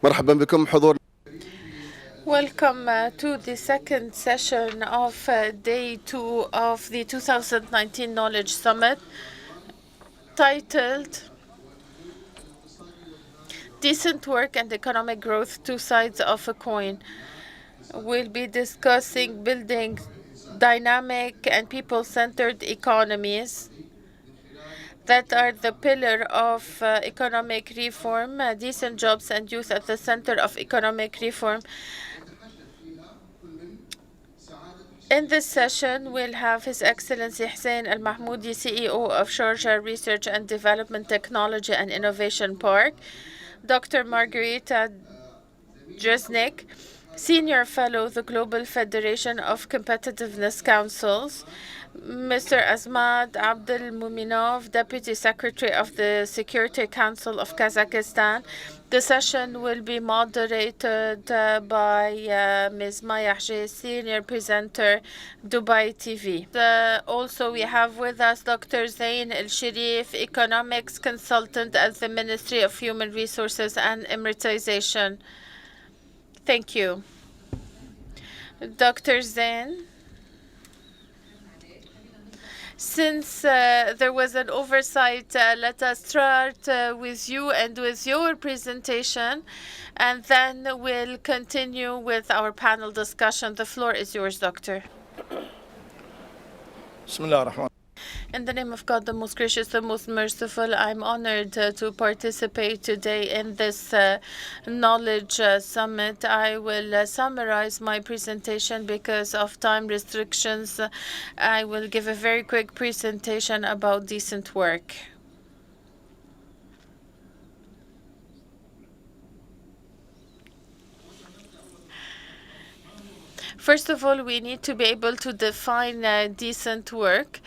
مرحبا بكم حضور. Welcome to the second session of day 2 of the 2019 Knowledge Summit, titled Decent Work and Economic Growth, Two Sides of a Coin. We'll be discussing building dynamic and people-centered economies that are the pillar of economic reform, decent jobs and youth at the center of economic reform. In this session, we'll have His Excellency Hussein Al Mahmoudi, CEO of Sharjah Research and Development Technology and Innovation Park, Dr. Margarita Dresnik, Senior Fellow, the Global Federation of Competitiveness Councils, Mr. Azmat Abdel Muminov, Deputy Secretary of the Security Council of Kazakhstan. The session will be moderated by Ms. Maya Hjeh, Senior Presenter, Dubai TV. Also, we have with us Dr. Zain El Sharif, Economics Consultant at the Ministry of Human Resources and Emiratization. Thank you. Dr. Zain. Since there was an oversight, let us start with you and with your presentation, and then we'll continue with our panel discussion. The floor is yours, Doctor. In the name of God, the most gracious, the most merciful, I'm honored to participate today in this knowledge summit. I will summarize my presentation because of time restrictions. I will give a very quick presentation about decent work. First of all, we need to be able to define decent work.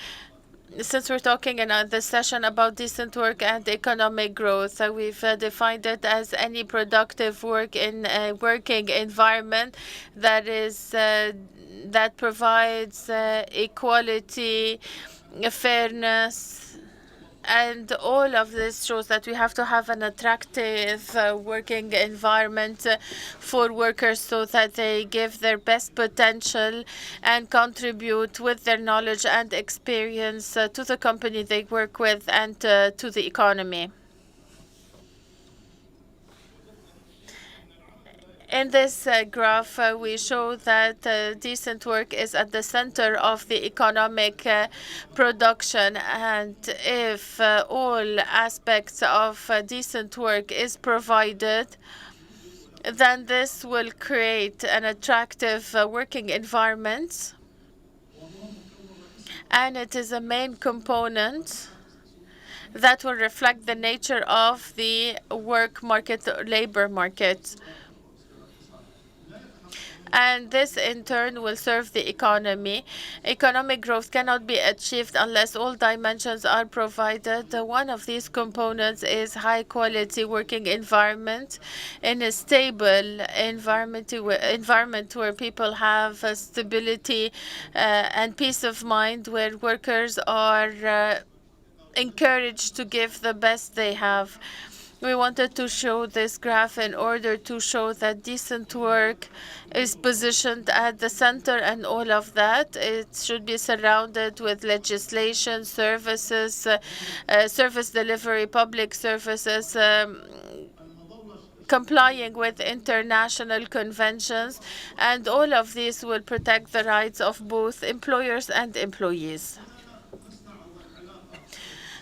Since we're talking in this session about decent work and economic growth, we've defined it as any productive work in a working environment that that provides equality, fairness, and all of this shows that we have to have an attractive working environment for workers so that they give their best potential and contribute with their knowledge and experience to the company they work with and to the economy. In this graph, we show that decent work is at the center of the economic production, and if all aspects of decent work is provided, then this will create an attractive working environment, and it is a main component that will reflect the nature of the work market, labor market. And this in turn will serve the economy. Economic growth cannot be achieved unless all dimensions are provided. One of these components is high quality working environment in a stable environment where people have stability and peace of mind, where workers are encouraged to give the best they have. We wanted to show this graph in order to show that decent work is positioned at the center, and all of that. It should be surrounded with legislation, services, service delivery, public services, complying with international conventions, and all of these will protect the rights of both employers and employees.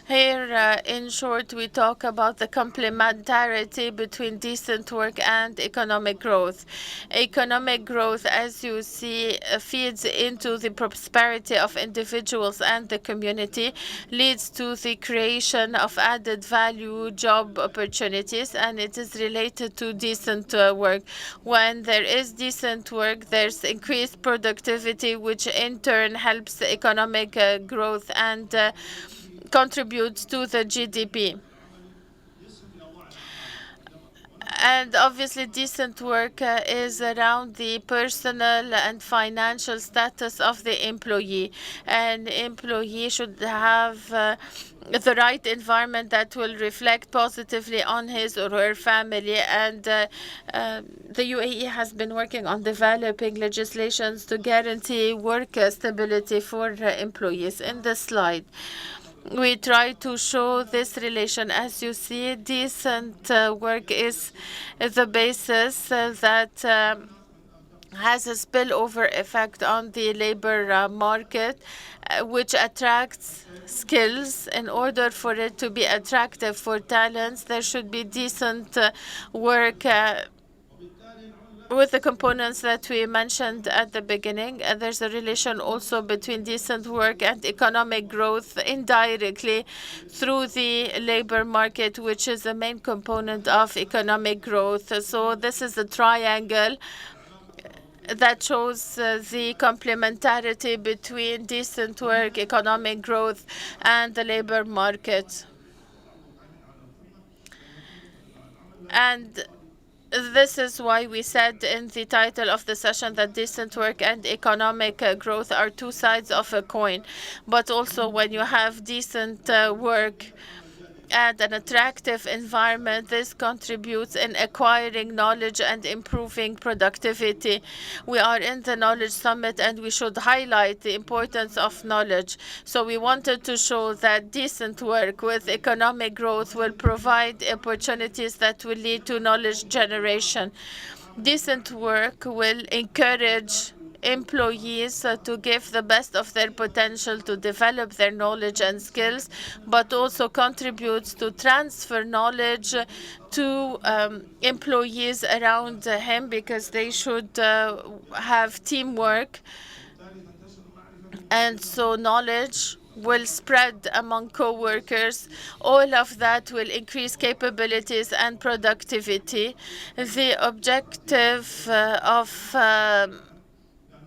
Here, in short, we talk about the complementarity between decent work and economic growth. Economic growth, as you see, feeds into the prosperity of individuals and the community, leads to the creation of added value, job opportunities, and it is related to decent work. When there is decent work, there's increased productivity, which in turn helps economic growth and contributes to the GDP. And obviously, decent work is around the personal and financial status of the employee. An employee should have the right environment that will reflect positively on his or her family. And the UAE has been working on developing legislations to guarantee work stability for employees. In the slide, we try to show this relation. As you see, decent work is the basis that has a spillover effect on the labor market, which attracts skills. In order for it to be attractive for talents, there should be decent work with the components that we mentioned at the beginning. There's a relation also between decent work and economic growth indirectly through the labor market, which is the main component of economic growth. So this is a triangle that shows the complementarity between decent work, economic growth, and the labor market. And this is why we said in the title of the session that decent work and economic growth are two sides of a coin. But also, when you have decent work and an attractive environment, this contributes in acquiring knowledge and improving productivity. We are in the Knowledge Summit, and we should highlight the importance of knowledge. So we wanted to show that decent work with economic growth will provide opportunities that will lead to knowledge generation. Decent work will encourage employees to give the best of their potential to develop their knowledge and skills, but also contributes to transfer knowledge to employees around him, because they should have teamwork. And so knowledge will spread among co-workers. All of that will increase capabilities and productivity. The objective of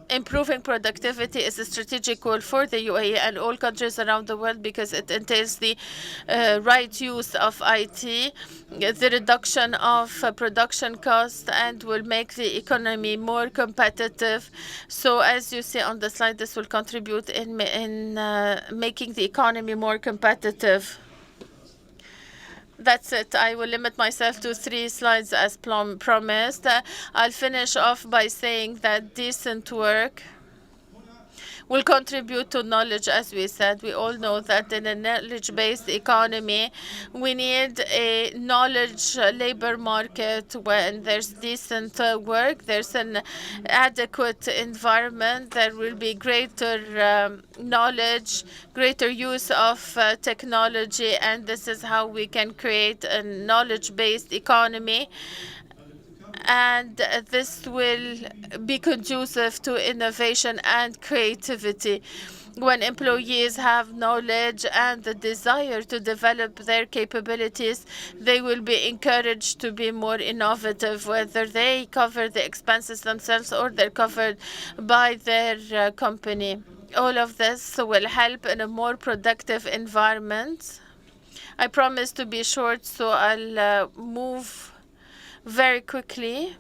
improving productivity is a strategic goal for the UAE and all countries around the world, because it entails the right use of IT, the reduction of production costs, and will make the economy more competitive. So as you see on the slide, this will contribute in making the economy more competitive. That's it. I will limit myself to 3 slides as promised. I'll finish off by saying that decent work will contribute to knowledge. As we said, we all know that in a knowledge-based economy, we need a knowledge labor market. When there's decent work, there's an adequate environment, there will be greater knowledge, greater use of technology, and this is how we can create a knowledge-based economy. And this will be conducive to innovation and creativity. When employees have knowledge and the desire to develop their capabilities, they will be encouraged to be more innovative, whether they cover the expenses themselves or they're covered by their company. All of this will help in a more productive environment. I promise to be short, so I'll move very quickly.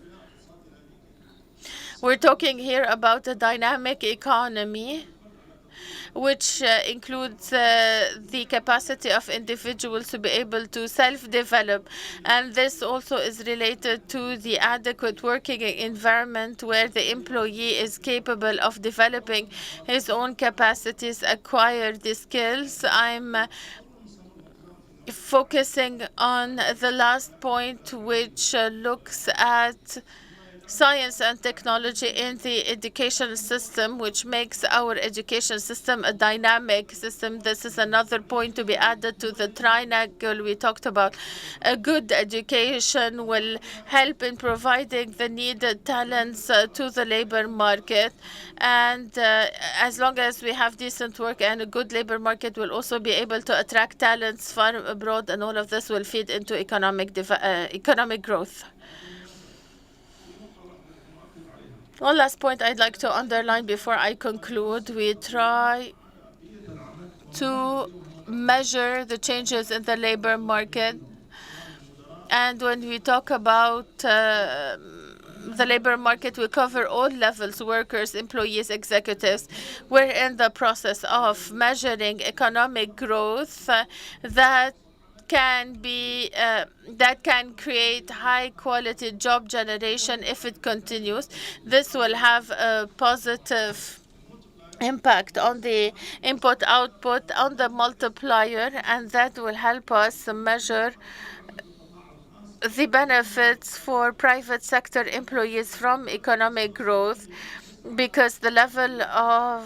We're talking here about a dynamic economy, which includes the capacity of individuals to be able to self-develop. And this also is related to the adequate working environment where the employee is capable of developing his own capacities, acquire the skills. I'm focusing on the last point, which looks at science and technology in the education system, which makes our education system a dynamic system. This is another point to be added to the triangle we talked about. A good education will help in providing the needed talents to the labor market. And as long as we have decent work and a good labor market, we'll also be able to attract talents from abroad, and all of this will feed into economic growth. One last point I'd like to underline before I conclude. We try to measure the changes in the labor market And when we talk about the labor market, we cover all levels: workers, employees, executives. We're in the process of measuring economic growth that can create high quality job generation. If it continues, this will have a positive impact on the input output, on the multiplier, and that will help us measure the benefits for private sector employees from economic growth, because the level of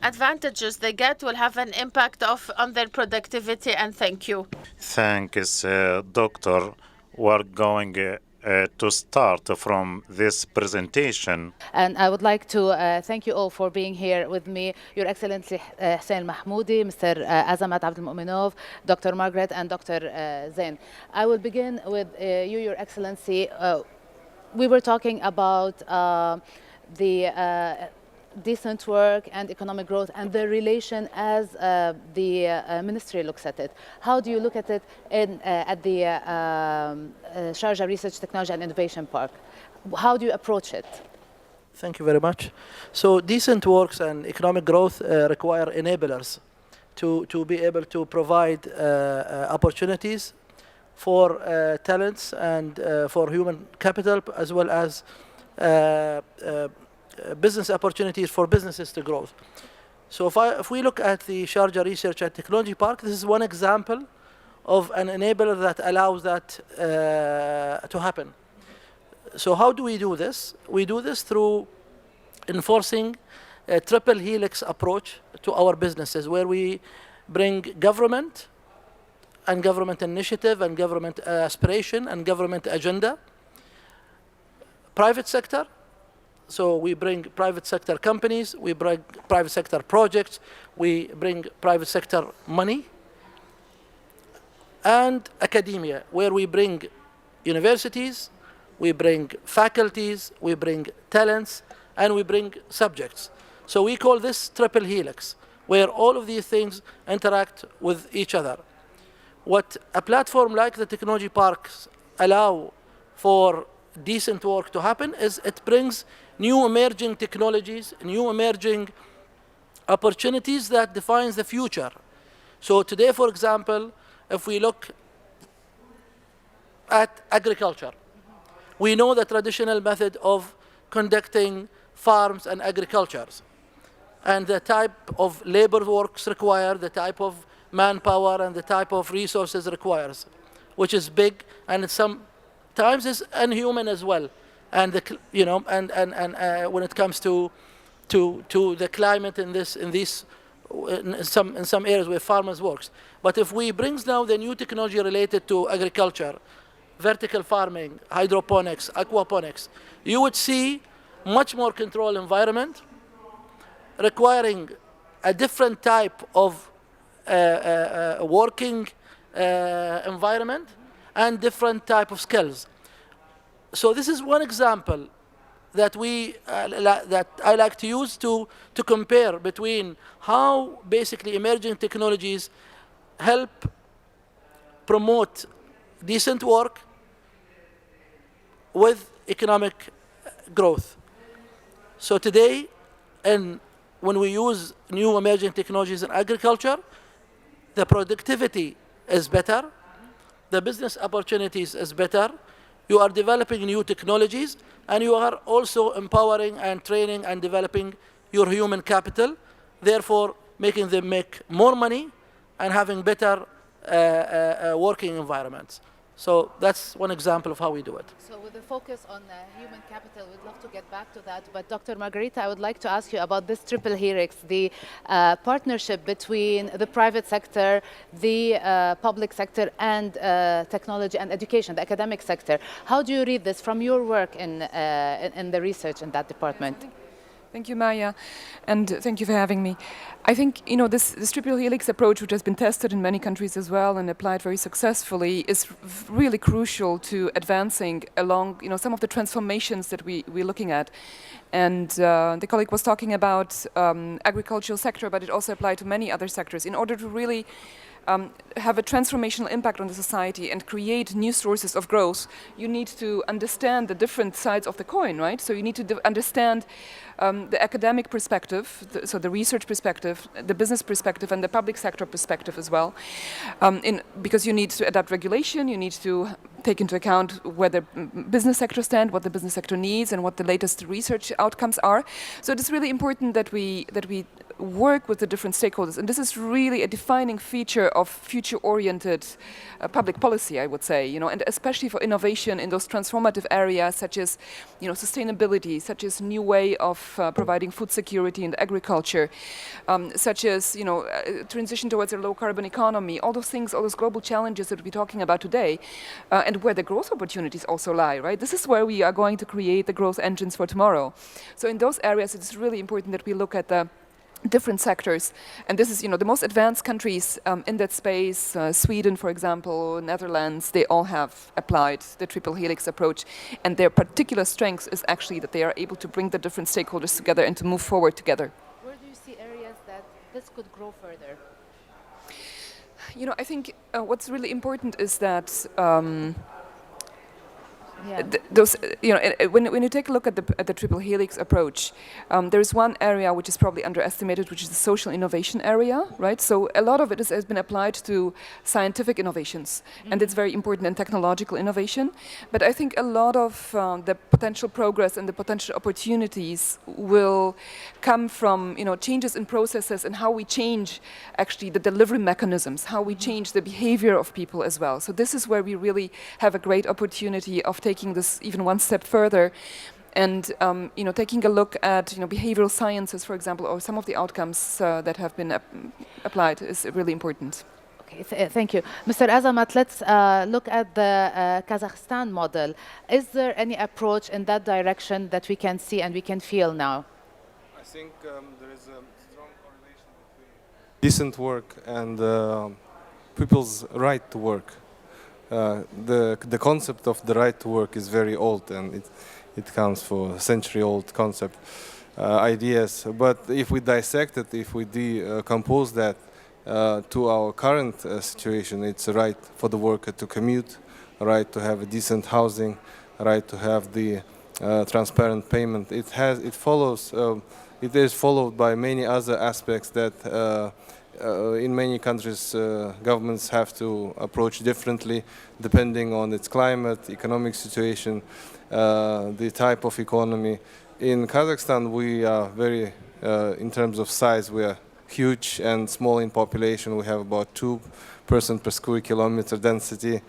advantages they get will have an impact on their productivity. And thank you. Thanks, Doctor. We're going to start from this presentation. And I would like to thank you all for being here with me, Your Excellency Hussein Mahmoudi, Mr. Azamat Abdelmuminov, Dr. Margaret, and Dr. Zain. I will begin with you, Your Excellency. We were talking about the decent work and economic growth and the relation as the ministry looks at it. How do you look at it at the Sharjah Research, Technology and Innovation Park? How do you approach it? Thank you very much. So decent works and economic growth require enablers to be able to provide opportunities for talents and for human capital, as well as business opportunities for businesses to grow. So if we look at the Sharjah Research and Technology Park, this is one example of an enabler that allows that to happen. So how do we do this? We do this through enforcing a Triple Helix approach to our businesses, where we bring government and government initiative and government aspiration and government agenda, private sector. So we bring private sector companies, we bring private sector projects, we bring private sector money, and academia, where we bring universities, we bring faculties, we bring talents, and we bring subjects. So we call this Triple Helix, where all of these things interact with each other. What a platform like the technology parks allow for decent work to happen is it brings new emerging technologies, new emerging opportunities that defines the future. So today, for example, if we look at agriculture, we know the traditional method of conducting farms and agricultures, and the type of labor works required, the type of manpower and the type of resources requires, which is big, and sometimes is inhuman as well. And when it comes to the climate in some areas where farmers works. But if we bring now the new technology related to agriculture, vertical farming, hydroponics, aquaponics, you would see much more controlled environment requiring a different type of working environment and different type of skills. So this is one example that that I like to use to compare between how basically emerging technologies help promote decent work with economic growth. So today, when we use new emerging technologies in agriculture, the productivity is better, the business opportunities is better, you are developing new technologies, and you are also empowering and training and developing your human capital, therefore making them make more money and having better working environments. So that's one example of how we do it. So with the focus on human capital, we'd love to get back to that. But Dr. Margarita, I would like to ask you about this Triple Helix, the partnership between the private sector, the public sector, and technology and education, the academic sector. How do you read this from your work in the research in that department? Thank you, Maya, and thank you for having me. I think this triple helix approach, which has been tested in many countries as well and applied very successfully, is really crucial to advancing along some of the transformations that we're looking at. And the colleague was talking about agricultural sector, but it also applied to many other sectors. In order to really have a transformational impact on the society and create new sources of growth, you need to understand the different sides of the coin, right? So you need to understand the academic perspective, so the research perspective, the business perspective, and the public sector perspective as well. Because you need to adapt regulation, you need to take into account where the business sector stand, what the business sector needs, and what the latest research outcomes are. So it is really important that we work with the different stakeholders, and this is really a defining feature of future-oriented public policy, I would say, and especially for innovation in those transformative areas such as, sustainability, such as new way of providing food security in agriculture, such as, transition towards a low-carbon economy, all those things, all those global challenges that we're talking about today, and where the growth opportunities also lie, right? This is where we are going to create the growth engines for tomorrow. So in those areas, it's really important that we look at the different sectors, and this is the most advanced countries in that space. Sweden, for example, Netherlands, they all have applied the triple helix approach, and their particular strength is actually that they are able to bring the different stakeholders together and to move forward together. Where do you see areas that this could grow further? I think what's really important is that those, when you take a look at the triple helix approach, there is one area which is probably underestimated, which is the social innovation area, right? So a lot of it has been applied to scientific innovations, and it's very important in technological innovation. But I think a lot of the potential progress and the potential opportunities will come from changes in processes and how we change actually the delivery mechanisms, how we change the behavior of people as well. So this is where we really have a great opportunity of taking this even one step further, and taking a look at behavioral sciences, for example, or some of the outcomes that have been applied is really important. Okay, thank you. Mr. Azamat, let's look at the Kazakhstan model. Is there any approach in that direction that we can see and we can feel now? I think there is a strong correlation between decent work and people's right to work. The concept of the right to work is very old, and it comes from a century-old concept, ideas. But if we dissect it, if we decompose that to our current situation, it's a right for the worker to commute, a right to have a decent housing, a right to have the transparent payment. It is followed by many other aspects that in many countries, governments have to approach differently depending on its climate, economic situation, the type of economy. In Kazakhstan, we are very, in terms of size, we are huge and small in population. We have about 2 persons per square kilometer density,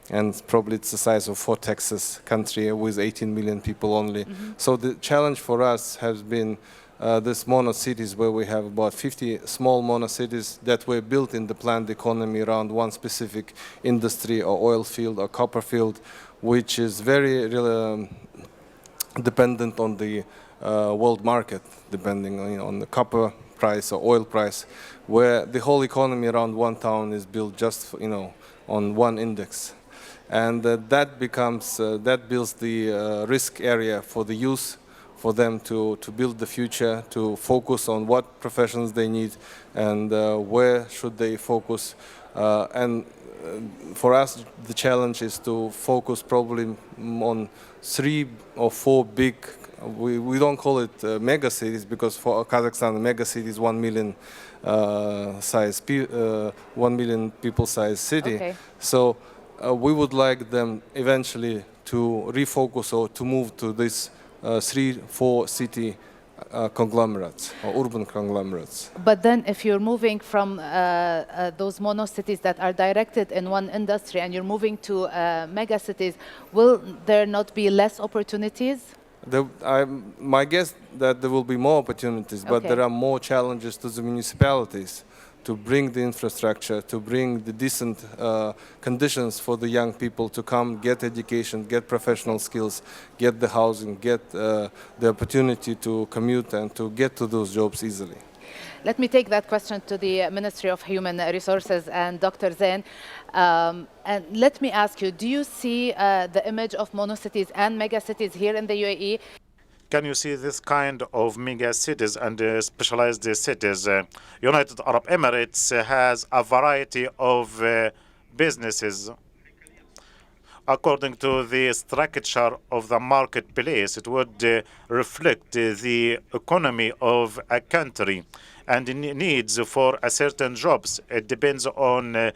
and probably it's the size of 4 Texas country with 18 million people only. So the challenge for us has been these mono-cities, where we have about 50 small mono-cities that were built in the planned economy around one specific industry or oil field or copper field, which is very dependent on the world market, depending on the copper price or oil price, where the whole economy around one town is built just on one index. And that builds the risk area for the youth, for them to build the future, to focus on what professions they need and where should they focus. And for us, the challenge is to focus probably on 3 or 4 big, we don't call it mega cities, because for Kazakhstan, a mega city is 1 million 1 million people size city. Okay. So we would like them eventually to refocus or to move to this 3-4 city conglomerates or urban conglomerates. But then if you're moving from those mono cities that are directed in one industry and you're moving to mega cities, will there not be less opportunities? My guess that there will be more opportunities, but Okay. there are more challenges to the municipalities to bring the infrastructure, to bring the decent conditions for the young people to come, get education, get professional skills, get the housing, get the opportunity to commute and to get to those jobs easily. Let me take that question to the Ministry of Human Resources and Dr. Zain. And let me ask you, do you see the image of monocities and megacities here in the UAE? Can you see this kind of mega cities and specialized cities? United Arab Emirates has a variety of businesses. According to the structure of the marketplace, it would reflect the economy of a country and needs for a certain jobs. It depends on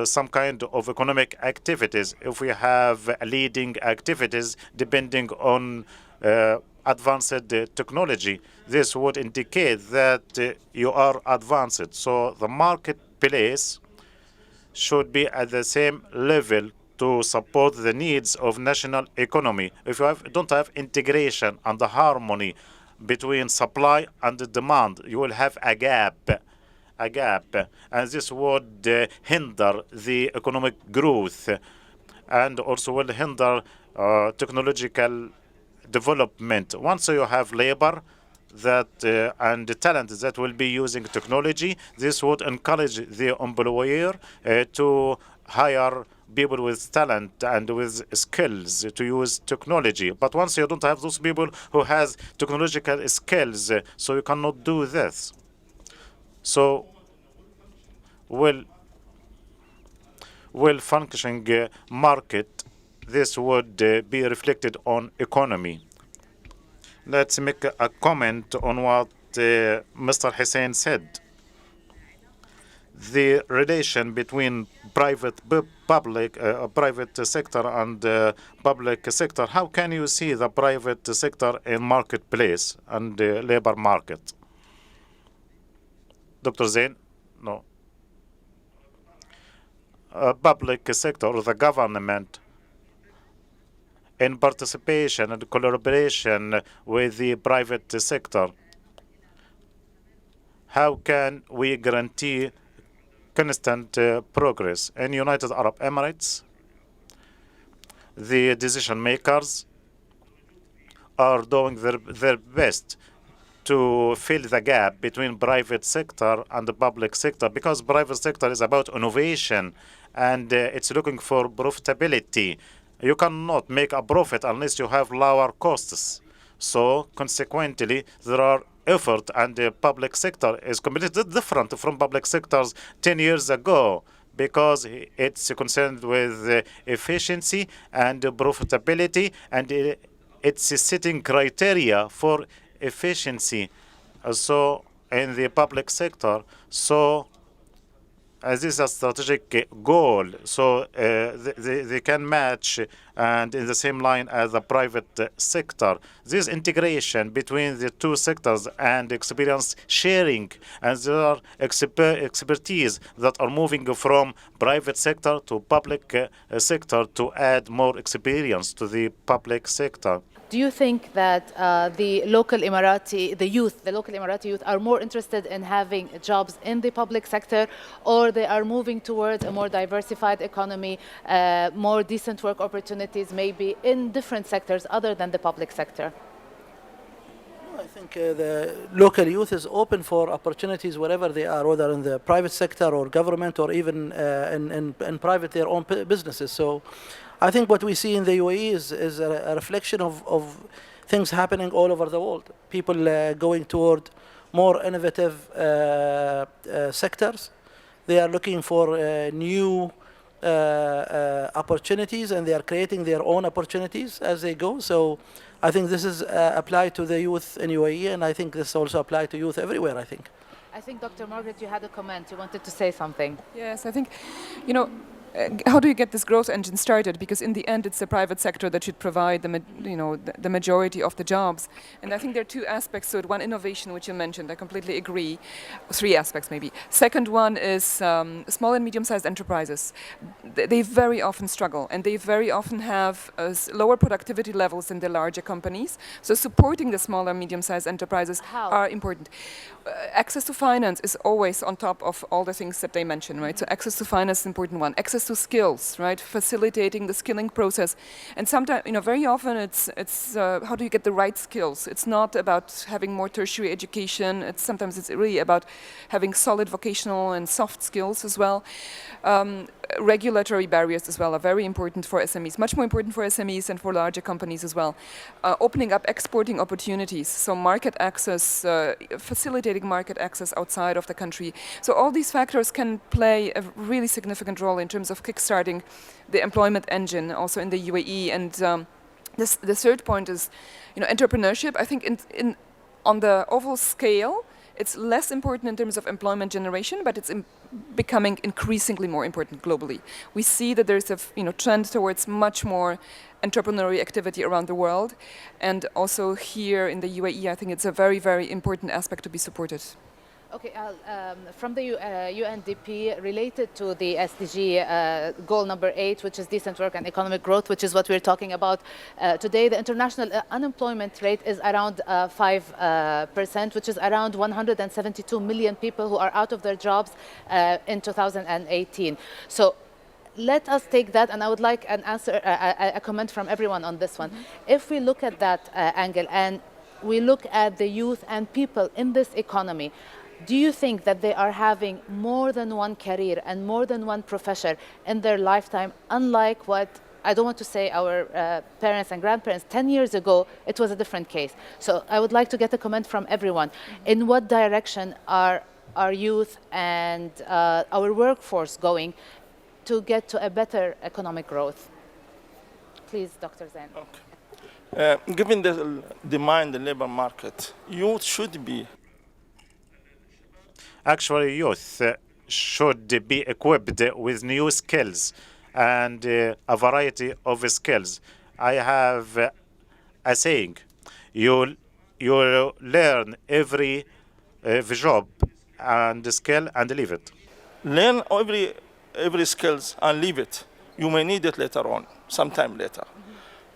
some kind of economic activities. If we have leading activities depending on advanced technology, this would indicate that you are advanced. So the marketplace should be at the same level to support the needs of national economy. If you don't have integration and the harmony between supply and demand, you will have a gap, and this would hinder the economic growth and also will hinder technological development. Once you have labor and the talent that will be using technology, this would encourage the employer to hire people with talent and with skills to use technology. But once you don't have those people who has technological skills, so you cannot do this. So well functioning market, this would be reflected on economy. Let's make a comment on what Mr. Hussein said. The relation between private sector and public sector. How can you see the private sector in marketplace and labor market? Dr. Zain? No. Public sector or the government in participation and collaboration with the private sector. How can we guarantee constant progress? In United Arab Emirates, the decision makers are doing their best to fill the gap between private sector and the public sector, because private sector is about innovation and it's looking for profitability. You cannot make a profit unless you have lower costs. So consequently, there are effort, and the public sector is completely different from public sectors 10 years ago, because it's concerned with efficiency and profitability, and it's setting criteria for efficiency. So in the public sector, so this is a strategic goal, so they can match and in the same line as the private sector. This integration between the two sectors and experience sharing, and there are expertise that are moving from private sector to public sector to add more experience to the public sector. Do you think that the local Emirati youth are more interested in having jobs in the public sector, or they are moving towards a more diversified economy, more decent work opportunities, maybe in different sectors other than the public sector? I think the local youth is open for opportunities wherever they are, whether in the private sector or government, or even in private, their own businesses. So I think what we see in the UAE is a reflection of things happening all over the world. People going toward more innovative sectors. They are looking for new opportunities, and they are creating their own opportunities as they go. So I think this is applied to the youth in UAE, and I think this also applies to youth everywhere, I think. I think, Dr. Margaret, you had a comment. You wanted to say something. Yes, I think, how do you get this growth engine started? Because in the end, it's the private sector that should provide the majority of the jobs. And I think there are two aspects to it. One, innovation, which you mentioned. I completely agree. Three aspects, maybe. Second one is small and medium-sized enterprises. They very often struggle, and they very often have lower productivity levels than the larger companies. So supporting the smaller, medium-sized enterprises are important. Access to finance is always on top of all the things that they mentioned, right? So access to finance is an important one. Access to skills, right? Facilitating the skilling process. And sometimes, very often it's how do you get the right skills? It's not about having more tertiary education. Sometimes it's really about having solid vocational and soft skills as well. Regulatory barriers as well are very important for SMEs, much more important for SMEs and for larger companies as well. Opening up exporting opportunities, so market access, facilitating market access outside of the country. So all these factors can play a really significant role in terms of kickstarting the employment engine also in the UAE. And the third point is, entrepreneurship. I think on the overall scale, it's less important in terms of employment generation, but it's becoming increasingly more important globally. We see that there's a trend towards much more entrepreneurial activity around the world, and also here in the UAE, I think it's a very, very important aspect to be supported. Okay, from the UNDP, related to the SDG goal number 8, which is decent work and economic growth, which is what we're talking about today, the international unemployment rate is around 5%, which is around 172 million people who are out of their jobs in 2018. So let us take that, and I would like an answer, a comment from everyone on this one. If we look at that angle and we look at the youth and people in this economy, do you think that they are having more than one career and more than one profession in their lifetime, unlike what, I don't want to say our parents and grandparents, 10 years ago, it was a different case. So I would like to get a comment from everyone. In what direction are our youth and our workforce going to get to a better economic growth? Please, Dr. Zain. Okay. Given the demand in the labor market, youth should be. Actually, youth should be equipped with new skills and a variety of skills. I have a saying, you learn every job and skill and leave it. Learn every skills and leave it. You may need it later on, sometime later.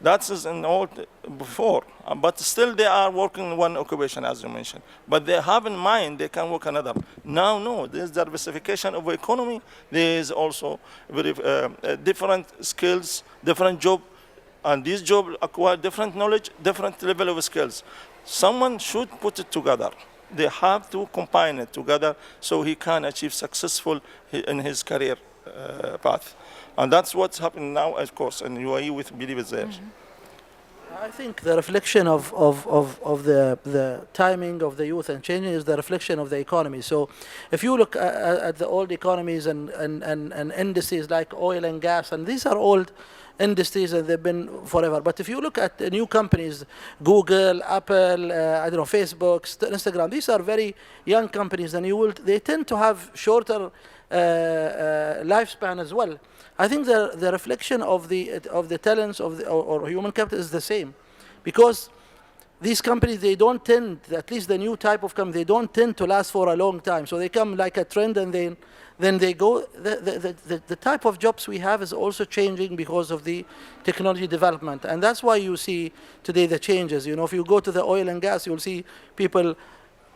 That is in old before, but still they are working in one occupation, as you mentioned. But they have in mind they can work another. Now, no, there's diversification of economy. There is also very different skills, different job, and these jobs acquire different knowledge, different level of skills. Someone should put it together. They have to combine it together so he can achieve successful in his career path. And that's what's happening now, of course, in UAE with Believe It There. I think the reflection of the timing of the youth and changing is the reflection of the economy. So if you look at the old economies and industries like oil and gas, and these are old industries and they've been forever. But if you look at the new companies, Google, Apple, I don't know, Facebook, Instagram, these are very young companies, and they tend to have shorter lifespan as well. I think the reflection of the talents or human capital is the same, because these companies, they don't tend, at least the new type of company, they don't tend to last for a long time. So they come like a trend and then they go. The type of jobs we have is also changing because of the technology development, and that's why you see today the changes. If you go to the oil and gas, you'll see people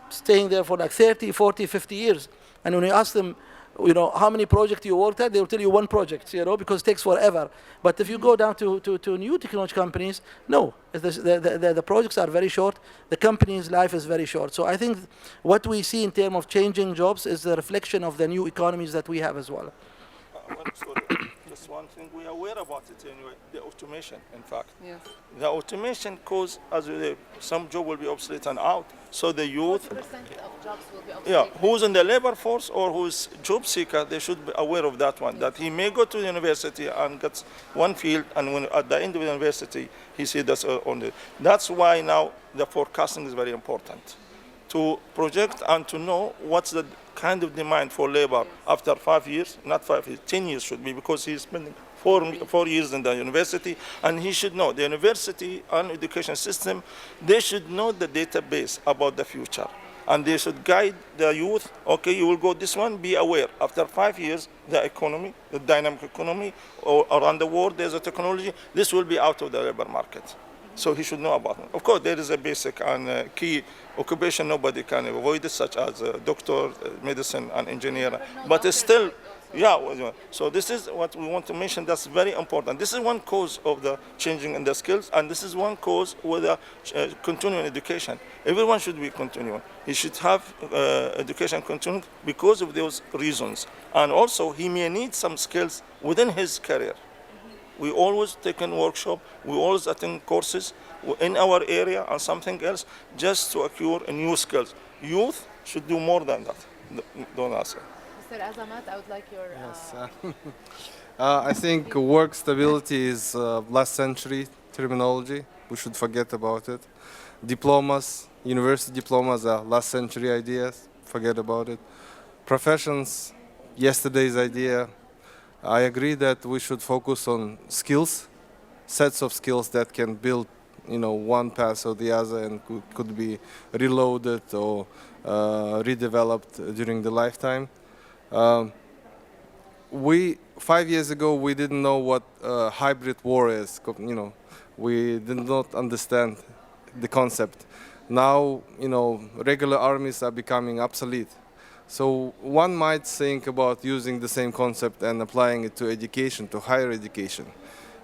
staying there for like 30, 40, 50 years, and when you ask them, how many projects you worked at, they will tell you one project, because it takes forever. But if you go down to new technology companies, no, the projects are very short, the company's life is very short. So I think what we see in terms of changing jobs is the reflection of the new economies that we have as well. Just one thing, we are aware about it anyway, the automation, in fact. Yes. The automation cause, some job will be obsolete and out. So the youth, 40% of jobs will be obsolete. who's in the labor force or who's job seeker, they should be aware of that one, that he may go to university and get one field, and when at the end of the university, he sees that's only. That's why now the forecasting is very important, to project and to know what's the kind of demand for labor after 5 years, not 5 years, 10 years should be, because he's spending 4 years in the university, and he should know the university and education system, they should know the database about the future. And they should guide the youth, okay, you will go this one, be aware. After 5 years, the economy, the dynamic economy, or around the world, there's a technology, this will be out of the labor market. So he should know about it. Of course, there is a basic and key occupation nobody can avoid it, such as doctor, medicine, and engineer. But it's still, yeah, so this is what we want to mention. That's very important. This is one cause of the changing in the skills, and this is one cause with the continuing education. Everyone should be continuing. He should have education continuing because of those reasons. And also, he may need some skills within his career. We always take in workshop, we always attend courses in our area and something else just to acquire new skills. Youth should do more than that. Don't ask. Mr. Azamat, I would like your... Yes. I think work stability is last century terminology. We should forget about it. Diplomas, university diplomas are last century ideas. Forget about it. Professions, yesterday's idea. I agree that we should focus on skills, sets of skills that can build, one path or the other, and could be reloaded or redeveloped during the lifetime. 5 years ago, we didn't know what hybrid war is. We did not understand the concept. Now, regular armies are becoming obsolete. So one might think about using the same concept and applying it to education, to higher education.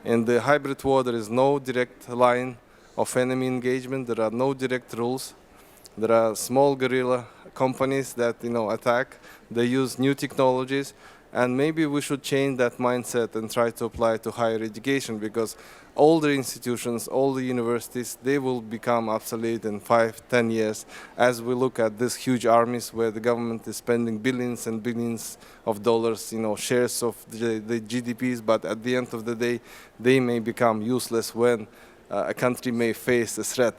In the hybrid war, there is no direct line of enemy engagement. There are no direct rules. There are small guerrilla companies that attack. They use new technologies, and maybe we should change that mindset and try to apply it to higher education, because all the institutions, all the universities, they will become obsolete in 5-10 years as we look at these huge armies where the government is spending billions and billions of dollars, shares of the GDPs, but at the end of the day, they may become useless when a country may face a threat.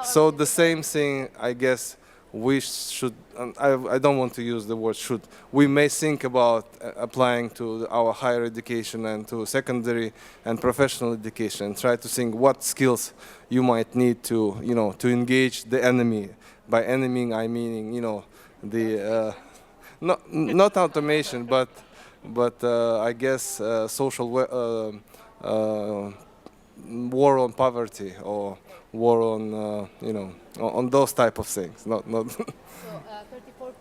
So the same thing, I guess, we should, I don't want to use the word should, we may think about applying to our higher education and to secondary and professional education, and try to think what skills you might need to, to engage the enemy. By enemy, I mean, the, not automation, but I guess social war on poverty, or war on, on those type of things. Not. So 34%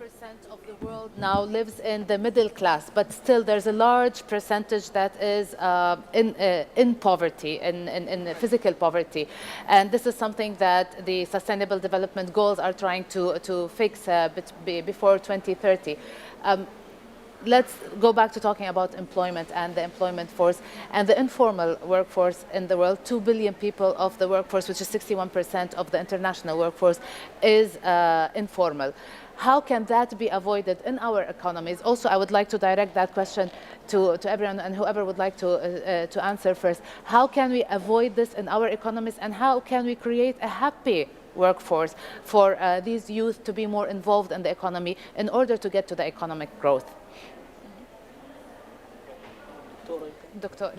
of the world now lives in the middle class, but still there's a large percentage that is in poverty, in physical poverty. And this is something that the Sustainable Development Goals are trying to fix before 2030. Let's go back to talking about employment and the employment force and the informal workforce in the world. 2 billion people of the workforce, which is 61% of the international workforce, is informal. How can that be avoided in our economies? Also, I would like to direct that question to everyone, and whoever would like to answer first. How can we avoid this in our economies, and how can we create a happy workforce for these youth to be more involved in the economy in order to get to the economic growth? Doctor.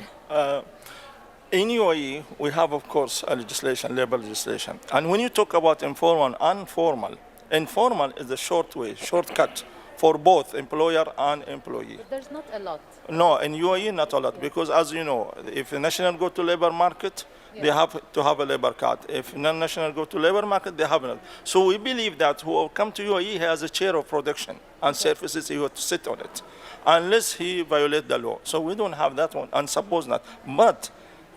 In UAE, we have, of course, a legislation, labor legislation. And when you talk about informal and informal is the shortcut for both employer and employee. But there's not a lot. No, in UAE, not a lot, because as you know, if a national go to labor market, they have to have a labor card. If non-national go to labor market, they have another. So we believe that who come to UAE has a share of production and services, he has to sit on it, unless he violate the law. So we don't have that one, and suppose not. But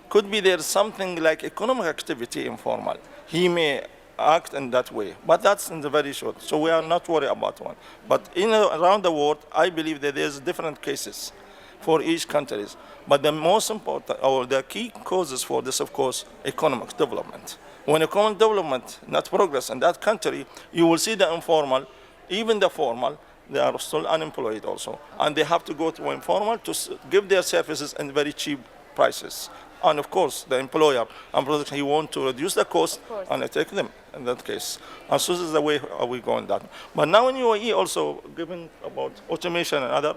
could be there something like economic activity informal. He may act in that way, but that's in the very short. So we are not worried about one. But around the world, I believe that there's different cases for each country. But the most important, or the key causes for this, of course, economic development. When economic development not progress in that country, you will see the informal, even the formal, they are still unemployed also. And they have to go to informal to give their services in very cheap prices. And of course, the employer and production, he want to reduce the cost course. and take them in that case. And so this is the way we go on that. But now in UAE also, given about automation and other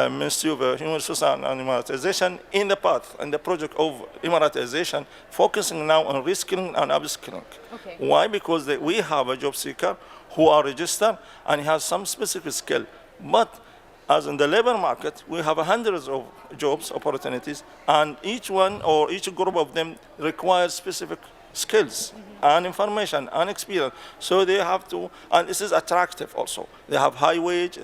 Ministry of Human Resources and Emiratization in the path and the project of Emiratization, focusing now on reskilling and upskilling. Okay. Why? Because we have a job seeker who are registered and has some specific skill. But as in the labor market, we have hundreds of jobs opportunities, and each one or each group of them requires specific skills and information and experience. So they have to, and this is attractive also. They have high wage,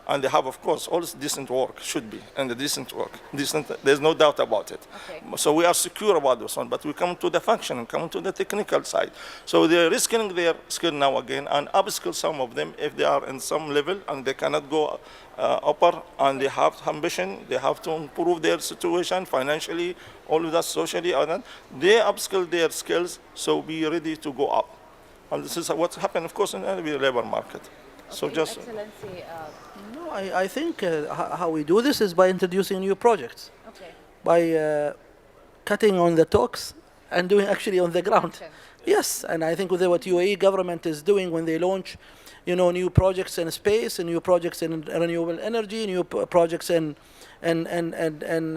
and they have, of course, all this decent work, should be, and the decent work. Decent, there's no doubt about it. Okay. So we are secure about this one, but we come to the function and come to the technical side. So they're risking their skill now again and upskill some of them if they are in some level and they cannot go upper, and they have ambition, they have to improve their situation financially, all of that socially, and then they upskill their skills, so be ready to go up. And this is what's happened, of course, in every labor market. So Okay, just Excellency, No, I think how we do this is by introducing new projects, okay. by cutting on the talks and doing actually on the ground. Action. Yes, and I think with what UAE government is doing when they launch, new projects in space, and new projects in renewable energy, new projects in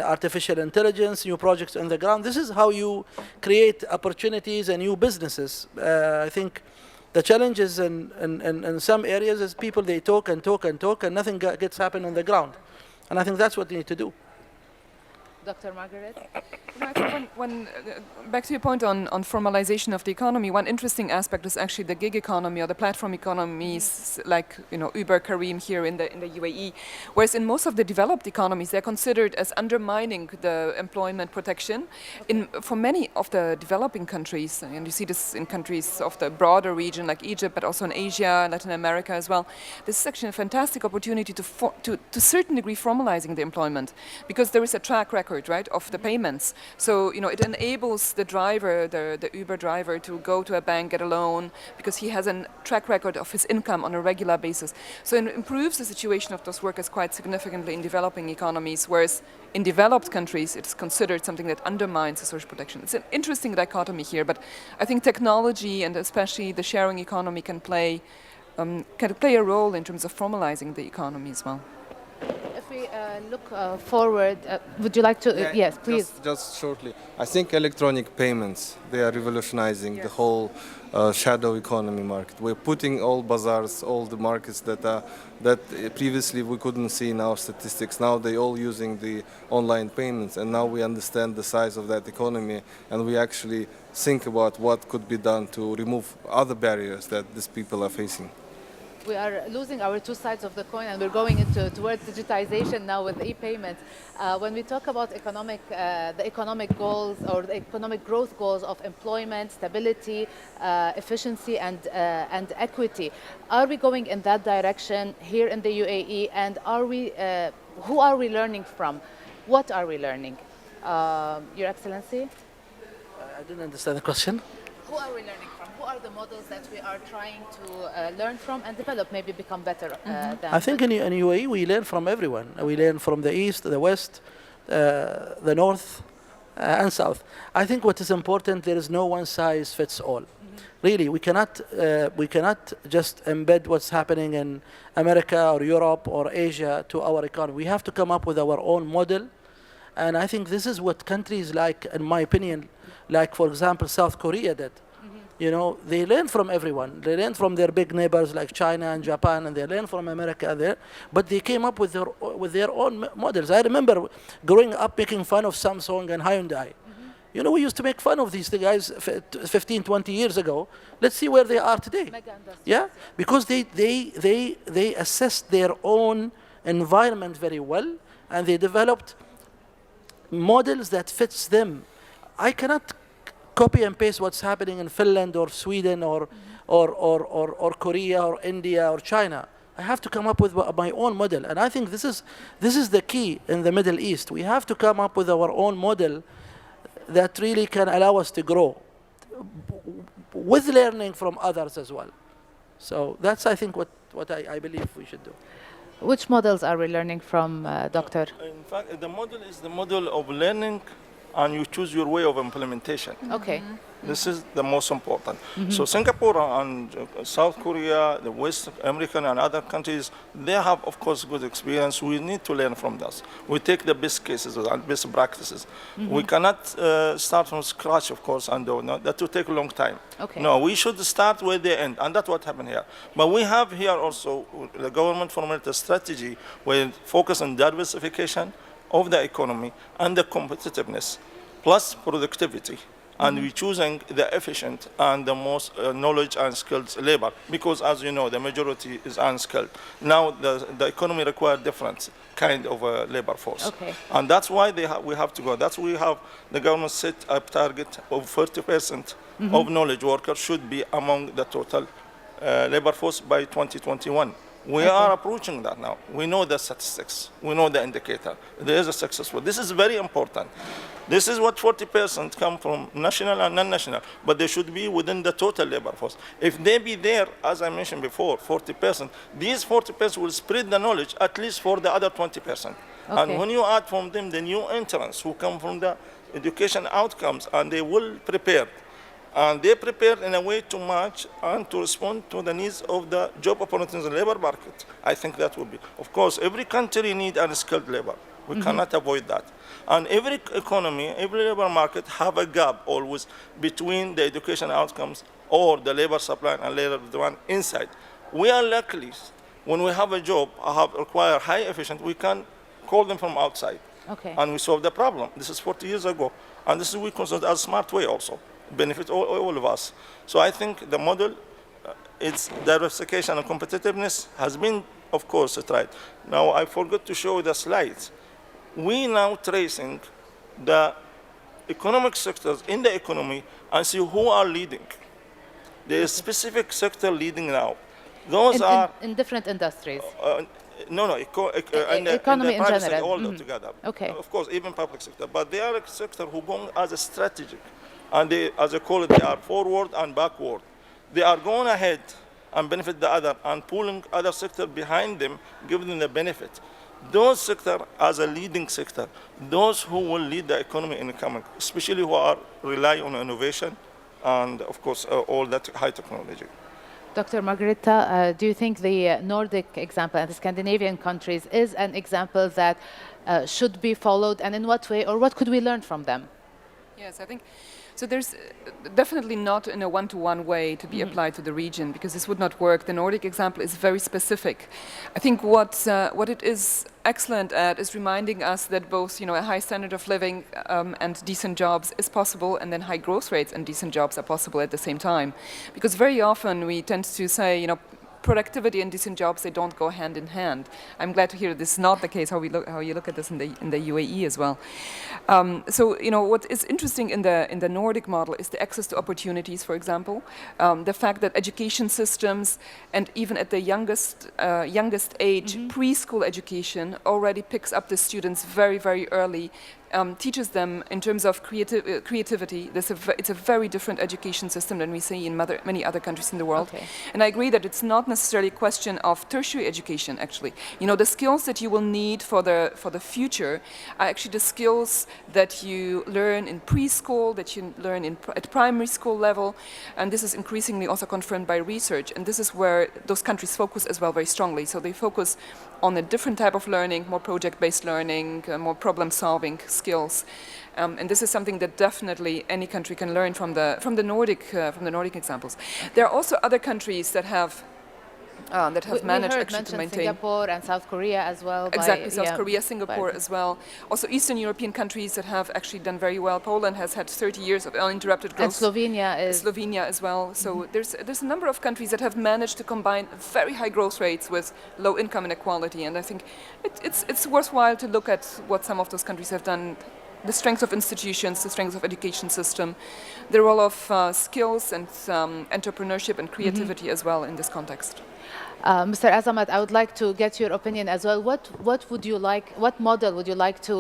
artificial intelligence, new projects on the ground. This is how you create opportunities and new businesses. I think the challenge is in some areas is people, they talk and talk and talk and nothing gets happen on the ground. And I think that's what they need to do. Dr. Margaret? I think back to your point on formalization of the economy, one interesting aspect is actually the gig economy or the platform economies, like Uber, Careem here in the UAE. Whereas in most of the developed economies, they're considered as undermining the employment protection. For many of the developing countries, and you see this in countries of the broader region like Egypt, but also in Asia, Latin America as well. This is actually a fantastic opportunity to a certain degree formalizing the employment, because there is a track record, right, of the payments. So it enables the driver, the Uber driver, to go to a bank, get a loan, because he has a track record of his income on a regular basis. So it improves the situation of those workers quite significantly in developing economies, whereas in developed countries it's considered something that undermines the social protection. It's an interesting dichotomy here, but I think technology and especially the sharing economy can play a role in terms of formalizing the economy as well. If we look forward, would you like to? Yes, please. Just shortly. I think electronic payments, they are revolutionizing the whole shadow economy market. We're putting all bazaars, all the markets that previously we couldn't see in our statistics. Now they all using the online payments, and now we understand the size of that economy, and we actually think about what could be done to remove other barriers that these people are facing. We are losing our two sides of the coin, and we're going towards digitization now with e-payments. When we talk about the economic goals or the economic growth goals of employment, stability, efficiency, and equity, are we going in that direction here in the UAE? And who are we learning from? What are we learning? Your Excellency? I didn't understand the question. Who are we learning from? Who are the models that we are trying to learn from and develop, maybe become better than? I think in UAE we learn from everyone. We learn from the east, the west, the north, and south. I think what is important, there is no one size fits all. Really, we cannot just embed what's happening in America or Europe or Asia to our economy. We have to come up with our own model, and I think this is what countries like, in my opinion, like for example South Korea did. They learn from everyone. They learn from their big neighbors like China and Japan, and they learn from America there. But they came up with their own models. I remember growing up making fun of Samsung and Hyundai. We used to make fun of these guys 15, 20 years ago. Let's see where they are today. Yeah, because they assessed their own environment very well, and they developed models that fits them. I cannot copy and paste what's happening in Finland or Sweden or Korea or India or China. I have to come up with my own model, and I think this is the key in the Middle East. We have to come up with our own model that really can allow us to grow with learning from others as well. So that's, I think, what I believe we should do. Which models are we learning from, Doctor? In fact, the model is the model of learning and you choose your way of implementation. Okay. This is the most important. So Singapore and South Korea, the West American and other countries, they have, of course, good experience. We need to learn from this. We take the best cases and best practices. We cannot start from scratch, of course, and that will take a long time. Okay. No, we should start where they end, and that's what happened here. But we have here also, the government formulated a strategy where it focus on diversification of the economy and the competitiveness, plus productivity. And we're choosing the efficient and the most knowledge and skilled labor, because as you know, the majority is unskilled. Now the economy requires different kind of labor force. Okay. And that's why we have to go. That's why we have the government set a target of 30% of knowledge workers should be among the total labor force by 2021. We are approaching that now. We know the statistics. We know the indicator. There is a successful. This is very important. This is what 40% come from national and non-national, but they should be within the total labor force. If they be there, as I mentioned before, 40%, these 40% will spread the knowledge at least for the other 20%. Okay. And when you add from them the new entrants who come from the education outcomes, and they will prepare, and they prepare in a way to match and to respond to the needs of the job opportunities in the labor market, I think that would be. Of course, every country needs unskilled labor. We cannot avoid that. And every economy, every labor market have a gap always between the education outcomes or the labor supply and labor demand inside. We are lucky when we have a job require high efficient, we can call them from outside. Okay. And we solve the problem. This is 40 years ago. And this is we consider as a smart way also. Benefit all of us. So I think the model, its diversification and competitiveness has been, of course, tried. Now I forgot to show the slides. We now tracing the economic sectors in the economy and see who are leading. There is specific sector leading now. Those are in different industries. Economy in general, general. all together. Okay. Of course, even public sector. But they are a sector who go as a strategic, and they, as I call it, they are forward and backward. They are going ahead and benefit the other, and pulling other sector behind them, giving them the benefit. Those sectors, as a leading sector, those who will lead the economy in the coming, especially who are rely on innovation, and of course, all that high technology. Dr. Margareta, do you think the Nordic example and the Scandinavian countries is an example that should be followed, and in what way, or what could we learn from them? Yes, I think so. There's definitely not in a one-to-one way to be applied to the region, because this would not work. The Nordic example is very specific. I think what it is excellent at is reminding us that both, a high standard of living and decent jobs is possible, and then high growth rates and decent jobs are possible at the same time. Because very often we tend to say, productivity and decent jobs, they don't go hand in hand. I'm glad to hear this is not the case, how you look at this in the UAE as well. So what is interesting in the Nordic model is the access to opportunities, for example, the fact that education systems, and even at the youngest age, preschool education already picks up the students very, very early. Teaches them in terms of creativity. It's a very different education system than we see in many other countries in the world. Okay. And I agree that it's not necessarily a question of tertiary education, actually. The skills that you will need for the future are actually the skills that you learn in preschool, that you learn at primary school level, and this is increasingly also confirmed by research, and this is where those countries focus as well very strongly. So they focus on a different type of learning, more project-based learning, more problem-solving skills, and this is something that definitely any country can learn from the Nordic examples. There are also other countries that have managed actually to maintain. Singapore and South Korea as well. Exactly, South Korea, Singapore as well. Also Eastern European countries that have actually done very well. Poland has had 30 years of uninterrupted growth. And Slovenia as well. So there's a number of countries that have managed to combine very high growth rates with low income inequality. And I think it's worthwhile to look at what some of those countries have done. The strength of institutions, the strength of education system, the role of skills and entrepreneurship and creativity as well in this context. Mr. Azamat, I would like to get your opinion as well. What would you like? What model would you like to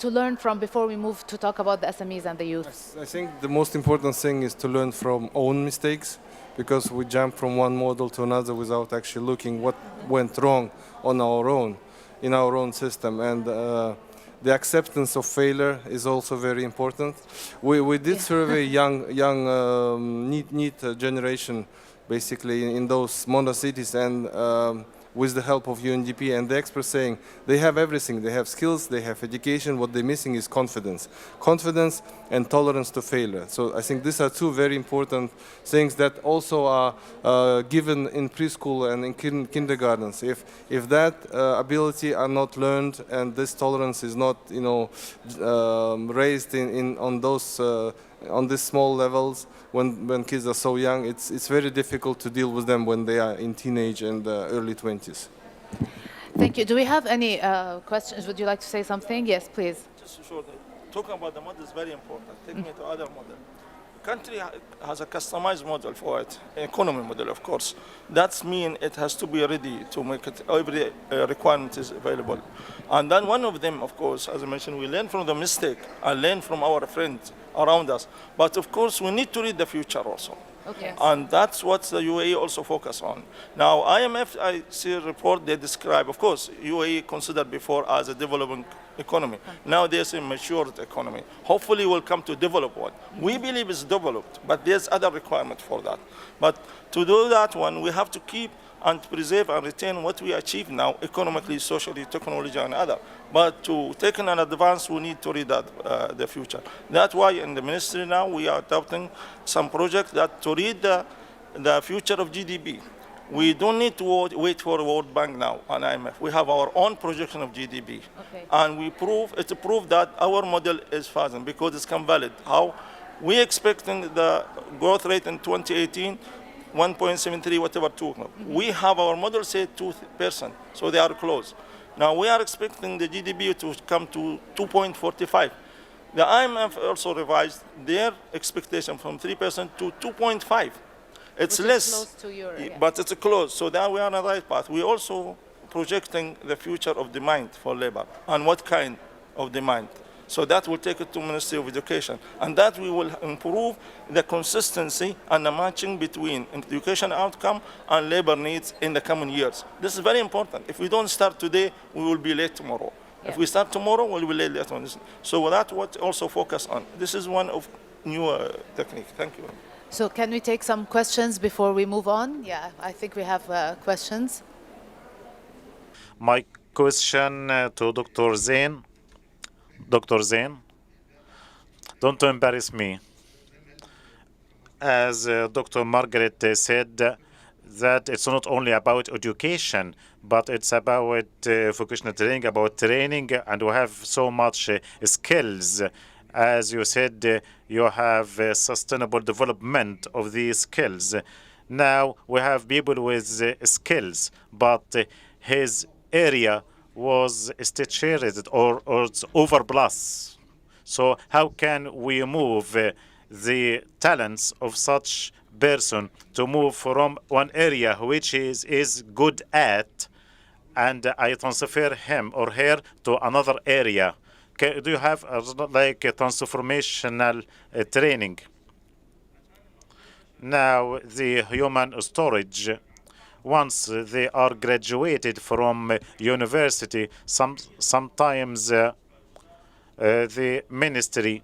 learn from before we move to talk about the SMEs and the youth? I think the most important thing is to learn from own mistakes, because we jump from one model to another without actually looking what went wrong on our own, in our own system. And the acceptance of failure is also very important. We did survey young NEET generation, basically in those mono cities, and with the help of UNDP, and the experts saying they have everything. They have skills, they have education. What they're missing is confidence. Confidence and tolerance to failure. So I think these are two very important things that also are given in preschool and in kindergartens. If that ability are not learned and this tolerance is not, raised on those on these small levels, when kids are so young, it's very difficult to deal with them when they are in teenage and early 20s. Thank you. Do we have any questions? Would you like to say something? Yes, please. Just short. Talking about the model is very important. Take me to other model. Country has a customized model for it, economy model, of course. That means it has to be ready to make it, every requirement is available. And then one of them, of course, as I mentioned, we learn from the mistake and learn from our friends around us. But of course, we need to read the future also. Okay. And that's what the UAE also focus on. Now, IMF, I see a report they describe, of course, UAE considered before as a developing economy. Now there's a matured economy. Hopefully we'll come to develop one. We believe it's developed, but there's other requirement for that. But to do that one, we have to keep and preserve and retain what we achieve now, economically, socially, technology, and other. But to take an advance, we need to read that, the future. That's why in the ministry now, we are adopting some projects that to read the future of GDP. We don't need to wait for the World Bank now and IMF. We have our own projection of GDP. Okay. And it's a proof that our model is fast because it's come valid. How? We expecting the growth rate in 2018, 1.73, whatever, 2. We have our model say 2%, so they are close. Now we are expecting the GDP to come to 2.45. The IMF also revised their expectation from 3% to 2.5. It's Which less, is close to your, yeah. but it's close. So now we are on the right path. We're also projecting the future of demand for labor and what kind of demand. So that will take it to Ministry of Education. And that we will improve the consistency and the matching between education outcome and labor needs in the coming years. This is very important. If we don't start today, we will be late tomorrow. Yeah. If we start tomorrow, we'll be late later on. So that's what also focus on. This is one of new technique. Thank you. So can we take some questions before we move on? Yeah, I think we have questions. My question to Dr. Zain. Dr. Zain, don't embarrass me. As Dr. Margaret said, that it's not only about education, but it's about vocational training, about training, and we have so much skills. As you said, you have sustainable development of these skills. Now we have people with skills, but his area was saturated or it's overplus. So how can we move the talents of such person to move from one area which is good at, and I transfer him or her to another area? Do you have like a transformational training? Now the human storage, once they are graduated from university, sometimes the ministry,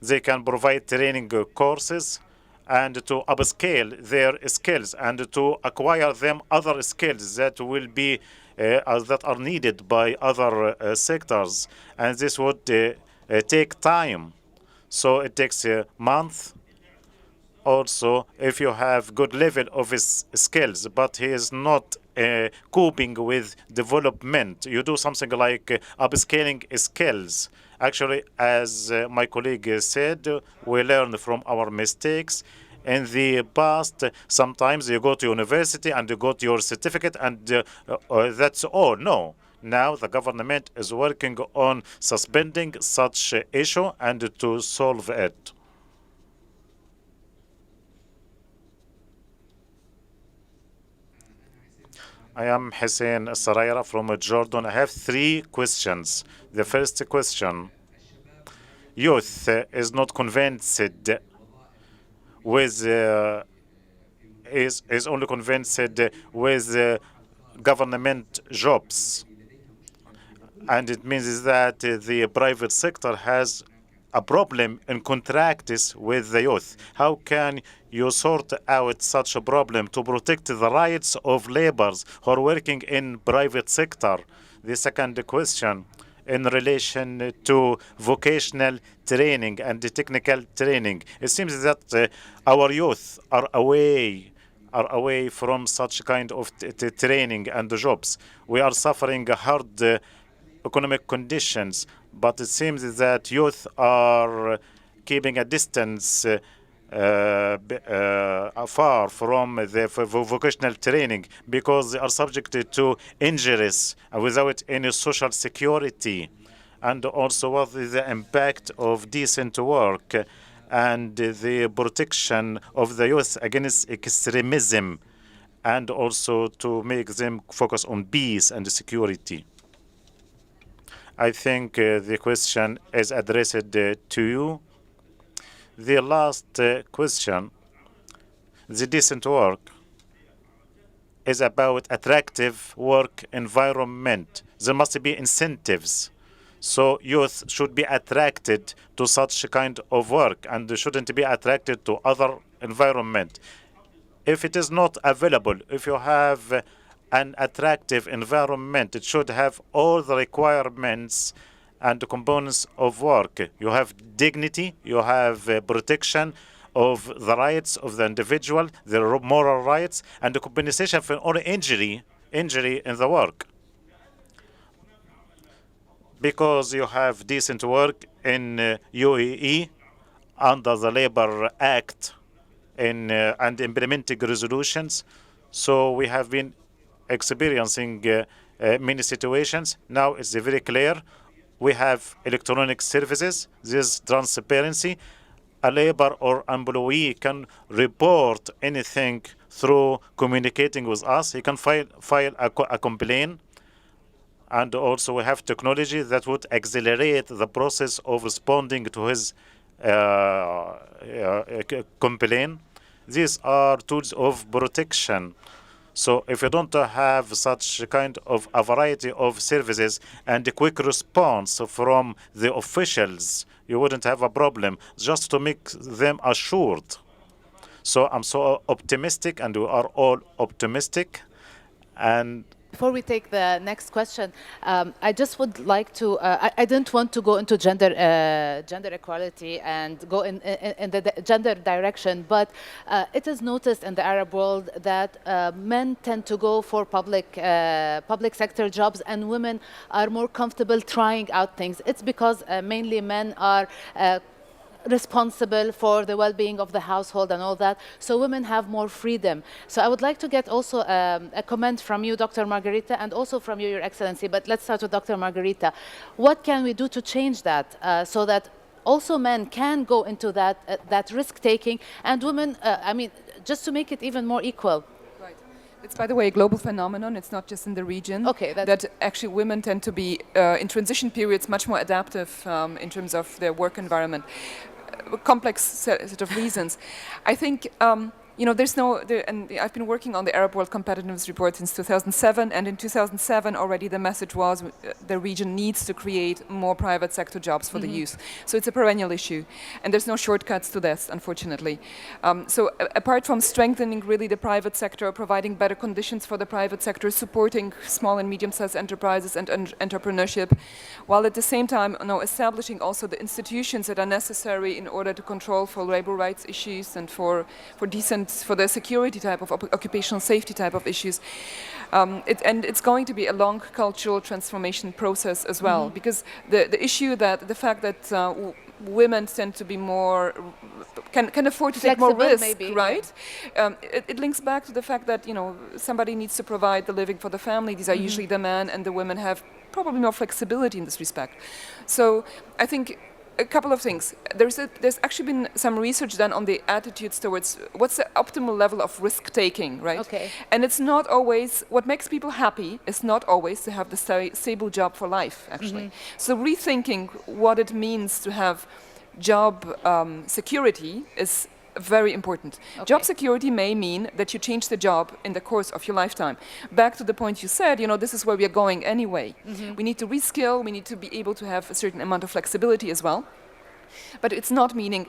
they can provide training courses and to upscale their skills and to acquire them other skills that will be that are needed by other sectors, and this would take time. So it takes a month. Also, if you have good level of his skills, but he is not coping with development, you do something like upscaling skills. Actually, as my colleague said, we learn from our mistakes. In the past, sometimes you go to university and you got your certificate and that's all. No. Now the government is working on suspending such issue and to solve it. I am Hussein Saraira from Jordan. I have 3 questions. The first question, youth is not convinced with is only convinced with government jobs. And it means that the private sector has a problem in contracts with the youth. How can you sort out such a problem to protect the rights of laborers who are working in private sector? The second question in relation to vocational training and the technical training. It seems that our youth are away from such kind of training and jobs. We are suffering hard economic conditions, but it seems that youth are keeping a distance far from the vocational training because they are subject to injuries without any social security. And also, what is the impact of decent work and the protection of the youth against extremism, and also to make them focus on peace and security? I think the question is addressed to you. The last question, the decent work, is about attractive work environment. There must be incentives. So youth should be attracted to such kind of work and shouldn't be attracted to other environment. If it is not available, if you have an attractive environment, it should have all the requirements and the components of work. You have dignity, you have protection of the rights of the individual, the moral rights, and the compensation for all injury in the work. Because you have decent work in UAE under the Labor Act and implementing resolutions. So we have been experiencing many situations. Now it's very clear. We have electronic services. There's transparency. A labor or employee can report anything through communicating with us. He can file a complaint. And also we have technology that would accelerate the process of responding to his complaint. These are tools of protection. So if you don't have such kind of a variety of services and a quick response from the officials, you wouldn't have a problem, just to make them assured. So I'm so optimistic, and we are all optimistic. And before we take the next question, I just would like to, I didn't want to go into gender equality and go in the gender direction, but it is noticed in the Arab world that men tend to go for public sector jobs and women are more comfortable trying out things. It's because mainly men are responsible for the well-being of the household and all that, so women have more freedom. So I would like to get also a comment from you, Dr. Margarita, and also from you, Your Excellency, but let's start with Dr. Margarita. What can we do to change that so that also men can go into that risk-taking, and women, I mean, just to make it even more equal? It's, by the way, a global phenomenon. It's not just in the region. Okay, that actually women tend to be, in transition periods, much more adaptive in terms of their work environment. Complex set of reasons. I think, you know, and I've been working on the Arab World Competitiveness Report since 2007, and in 2007 already the message was the region needs to create more private sector jobs for the youth. So it's a perennial issue, and there's no shortcuts to this, unfortunately. So apart from strengthening really the private sector, providing better conditions for the private sector, supporting small and medium-sized enterprises and entrepreneurship, while at the same time, you know, establishing also the institutions that are necessary in order to control for labor rights issues and for the security type of occupational safety type of issues. And it's going to be a long cultural transformation process as well, because the issue that the fact that women tend to be more, can afford to take more risk, maybe, right? It links back to the fact that, you know, somebody needs to provide the living for the family. These are usually the men, and the women have probably more flexibility in this respect. So I think a couple of things. There's actually been some research done on the attitudes towards what's the optimal level of risk taking, right? Okay. And it's not always, what makes people happy is not always to have the stable job for life, actually. So rethinking what it means to have job security is very important. Job security may mean that you change the job in the course of your lifetime. Back to the point you said, this is where we are going anyway. We need to reskill, we need to be able to have a certain amount of flexibility as well. But it does not mean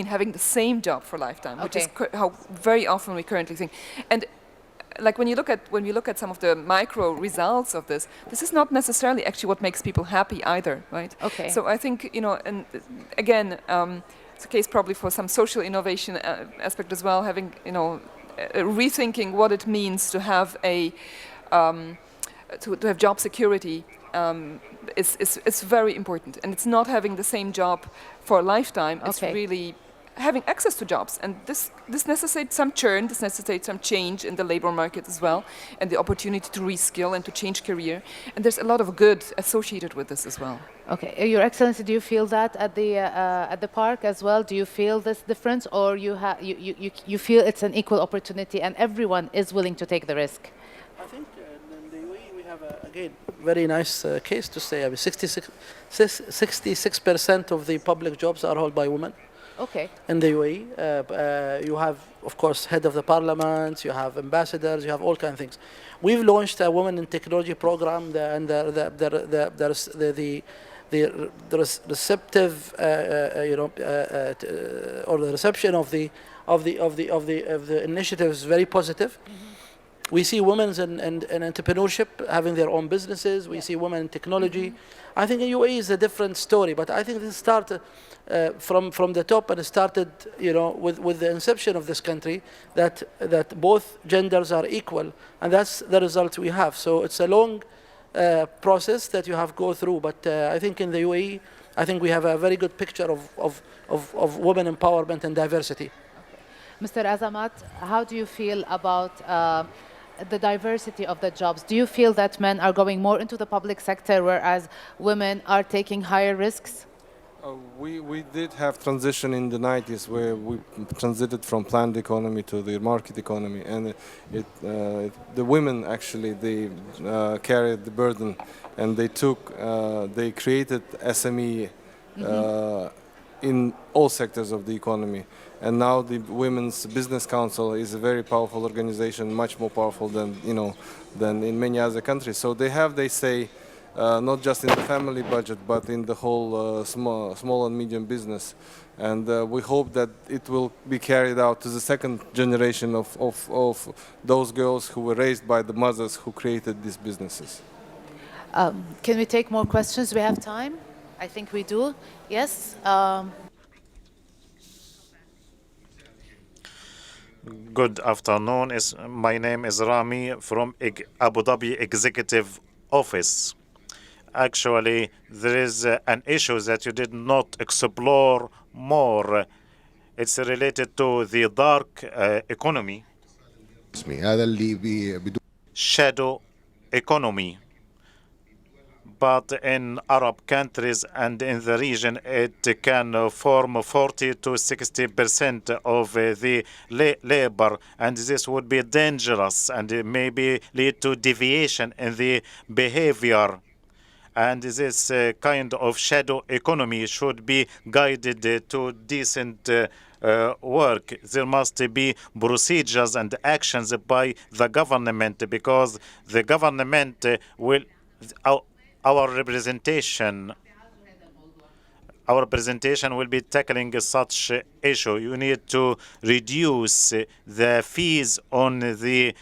having the same job for lifetime, which is how very often we currently think. And like when we look at some of the micro results of this is not necessarily actually what makes people happy either, right? Okay. So I think, and again, it's a case probably for some social innovation aspect as well, having, rethinking what it means to have to have job security is very important. And it's not having the same job for a lifetime, it's really having access to jobs. And this necessitates some churn, this necessitates some change in the labor market as well, and the opportunity to reskill and to change career. And there's a lot of good associated with this as well. Okay, Your Excellency, do you feel that at the park as well? Do you feel this difference, or you feel it's an equal opportunity and everyone is willing to take the risk? I think in the UAE we have again very nice case to say. I mean, 66% of the public jobs are held by women. Okay. In the UAE, you have, of course, head of the parliament, you have ambassadors, you have all kinds of things. We've launched a women in technology program, and the receptive, or the reception of the initiative is very positive. We see women in entrepreneurship having their own businesses. We see women in technology. I think in UAE is a different story, but I think this started from the top, and it started, with the inception of this country, that both genders are equal, and that's the result we have. So it's a long process that you have to go through, but I think in the UAE, I think we have a very good picture of women empowerment and diversity. Mr. Azamat, how do you feel about the diversity of the jobs? Do you feel that men are going more into the public sector, whereas women are taking higher risks? We did have transition in the 90s where we transited from planned economy to the market economy, and the women actually, they carried the burden, and they created SME in all sectors of the economy. And now the Women's Business Council is a very powerful organization, much more powerful than in many other countries. So they have, they say, not just in the family budget, but in the whole small and medium business. And we hope that it will be carried out to the second generation of those girls who were raised by the mothers who created these businesses. Can we take more questions? We have time? I think we do. Yes? Good afternoon. My name is Rami from Abu Dhabi Executive Office. Actually, there is an issue that you did not explore more. It's related to the dark economy, shadow economy. But in Arab countries and in the region, it can form 40 to 60% of the labor, and this would be dangerous and maybe lead to deviation in the behavior. And this kind of shadow economy should be guided to decent work. There must be procedures and actions by the government, because the government will... Our presentation will be tackling such issue. You need to reduce the fees on the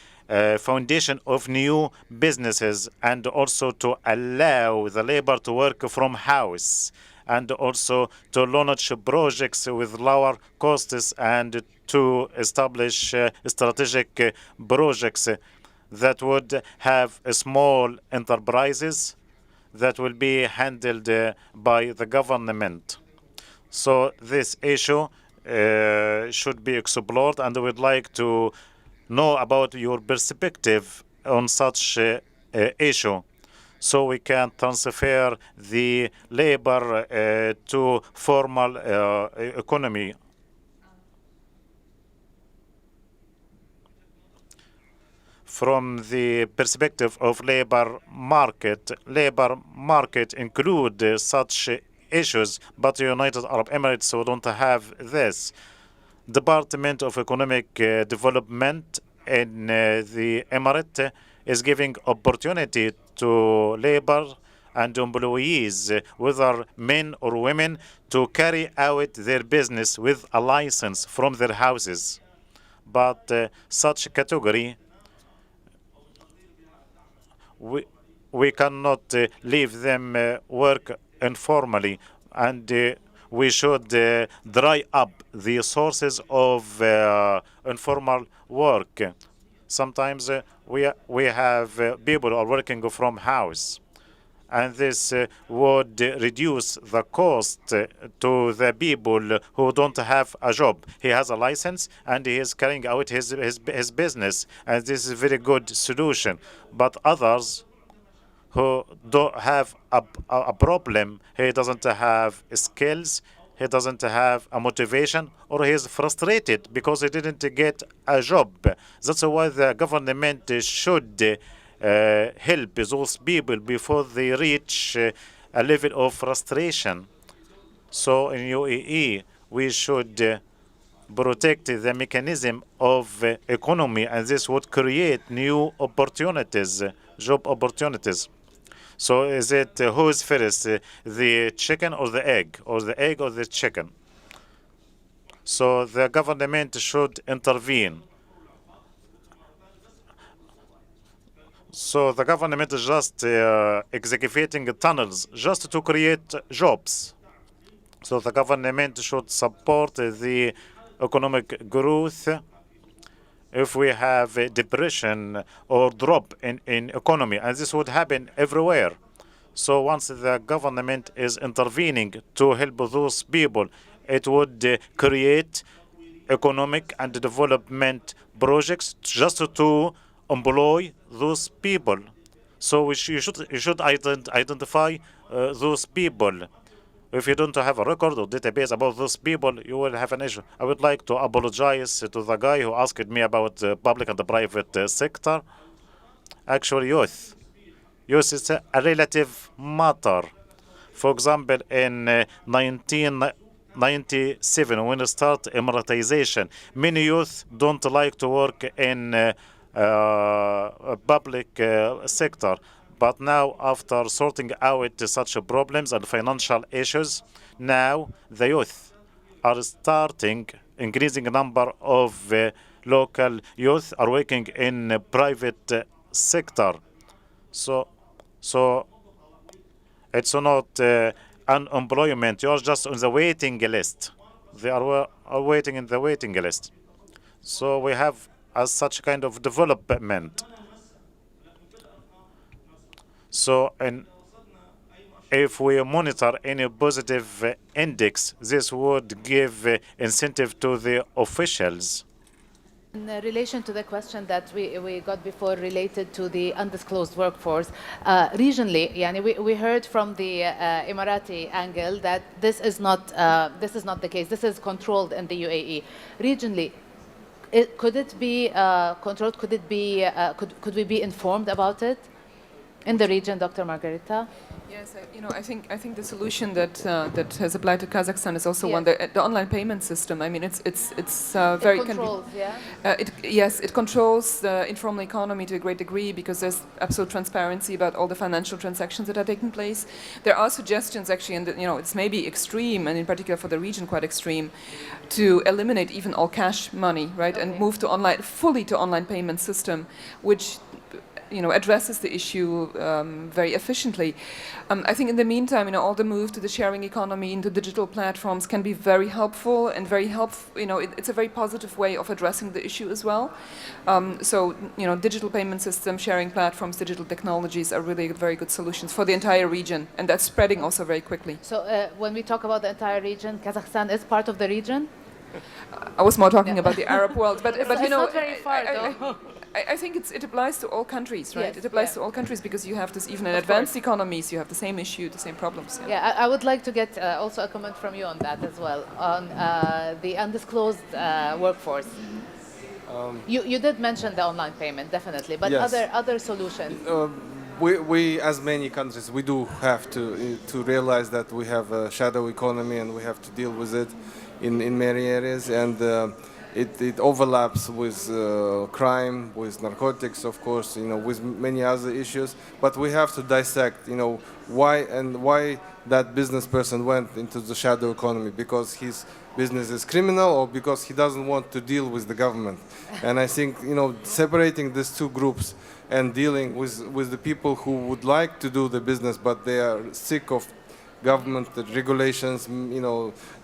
foundation of new businesses, and also to allow the labor to work from house, and also to launch projects with lower costs, and to establish strategic projects that would have small enterprises that will be handled by the government. So this issue should be explored, and I would like to know about your perspective on such issue, so we can transfer the labor to formal economy. From the perspective of labor market include such issues, but the United Arab Emirates don't have this. Department of Economic Development in the Emirate is giving opportunity to labor and employees, whether men or women, to carry out their business with a license from their houses. But such category, we cannot leave them work informally, and we should dry up the sources of informal work. Sometimes we have people who are working from house, and this would reduce the cost to the people who don't have a job. He has a license and he is carrying out his business, and this is a very good solution. But others who don't have a problem, he doesn't have skills, he doesn't have a motivation, or he is frustrated because he didn't get a job. That's why the government should help those people before they reach a level of frustration. So in UAE, we should protect the mechanism of economy, and this would create new opportunities, job opportunities. So is it who is first, the chicken or the egg, or the egg or the chicken? So the government should intervene. So the government is just excavating tunnels just to create jobs. So the government should support the economic growth. If we have a depression or drop in economy, and this would happen everywhere. So once the government is intervening to help those people, it would create economic and development projects just to employ those people. So you should identify those people. If you don't have a record or database about those people, you will have an issue. I would like to apologize to the guy who asked me about the public and the private sector. Actually, youth. Youth is a relative matter. For example, in 1997, when it started Emiratization, many youth don't like to work in public sector. But now, after sorting out such problems and financial issues, now the youth are starting, increasing number of local youth are working in private sector. So it's not unemployment. You're just on the waiting list. They are waiting in the waiting list. So we have as such kind of development. So, if we monitor any positive index, this would give incentive to the officials. In relation to the question that we got before related to the undisclosed workforce, regionally, we heard from the Emirati angle that this is not the case. This is controlled in the UAE. Regionally, could it be controlled? Could we be informed about it? In the region, Dr. Margarita? Yes, I think the solution that has applied to Kazakhstan is also one, the online payment system. I mean, it's very controls, it controls the informal economy to a great degree because there's absolute transparency about all the financial transactions that are taking place. There are suggestions actually, and it's maybe extreme, and in particular for the region quite extreme, to eliminate even all cash money, right, and move to fully to online payment system, which addresses the issue very efficiently. I think in the meantime, all the move to the sharing economy into digital platforms can be very helpful and it's a very positive way of addressing the issue as well. So, digital payment systems, sharing platforms, digital technologies are really very good solutions for the entire region, and that's spreading also very quickly. So, when we talk about the entire region, Kazakhstan is part of the region? I was more talking about the Arab world, but it's not very far, though. I think it applies to all countries, right? Yes, it applies to all countries because you have this, even in advanced economies, you have the same issue, the same problems. I would like to get also a comment from you on that as well, on the undisclosed workforce. You did mention the online payment, definitely, but yes. other solutions. we as many countries, we do have to realize that we have a shadow economy and we have to deal with it in many areas, and it overlaps with crime, with narcotics, of course, with many other issues. But we have to dissect, why that business person went into the shadow economy, because his business is criminal or because he doesn't want to deal with the government. And I think, separating these two groups and dealing with the people who would like to do the business, but they are sick of government regulations,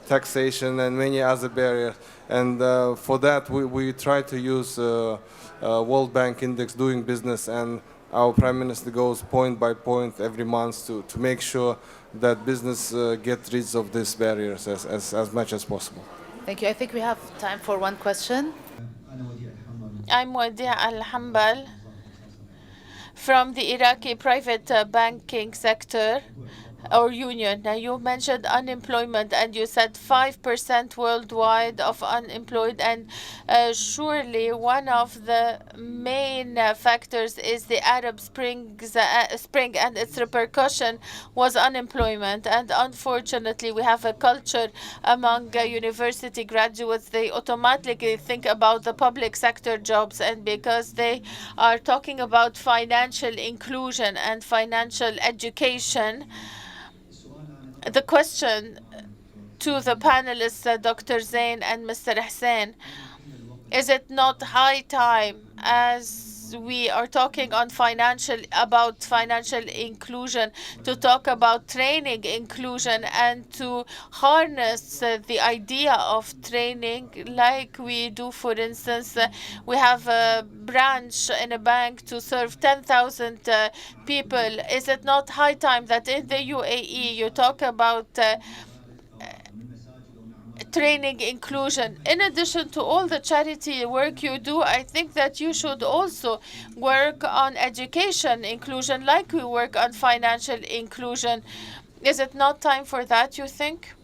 taxation and many other barriers. And for that, we try to use World Bank Index doing business, and our Prime Minister goes point by point every month to make sure that business get rid of these barriers as much as possible. Thank you. I think we have time for one question. I'm Wadi Al-Hambal from the Iraqi private banking sector or union. Now, you mentioned unemployment and you said 5% worldwide of unemployed, and surely one of the main factors is the Arab Spring and its repercussion was unemployment. And unfortunately, we have a culture among university graduates, they automatically think about the public sector jobs, and because they are talking about financial inclusion and financial education, the question to the panelists, Dr. Zain and Mr. Hussein, is it not high time, as we are talking about financial inclusion, to talk about training inclusion and to harness the idea of training like we do? For instance, we have a branch in a bank to serve 10,000 people. Is it not high time that in the UAE you talk about training inclusion? In addition to all the charity work you do, I think that you should also work on education inclusion like we work on financial inclusion. Is it not time for that, you think?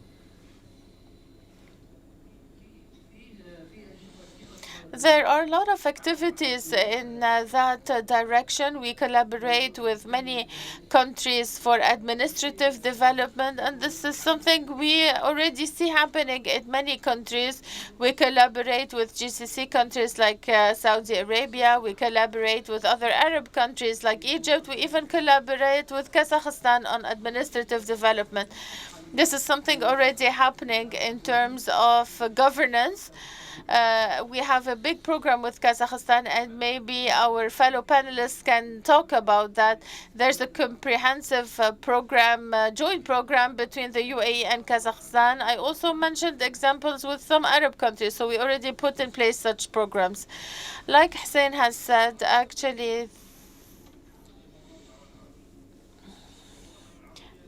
There are a lot of activities in that direction. We collaborate with many countries for administrative development, and this is something we already see happening in many countries. We collaborate with GCC countries like Saudi Arabia. We collaborate with other Arab countries like Egypt. We even collaborate with Kazakhstan on administrative development. This is something already happening in terms of governance. We have a big program with Kazakhstan, and maybe our fellow panelists can talk about that. There's a comprehensive program, joint program between the UAE and Kazakhstan. I also mentioned examples with some Arab countries, so we already put in place such programs. Like Hussein has said, actually,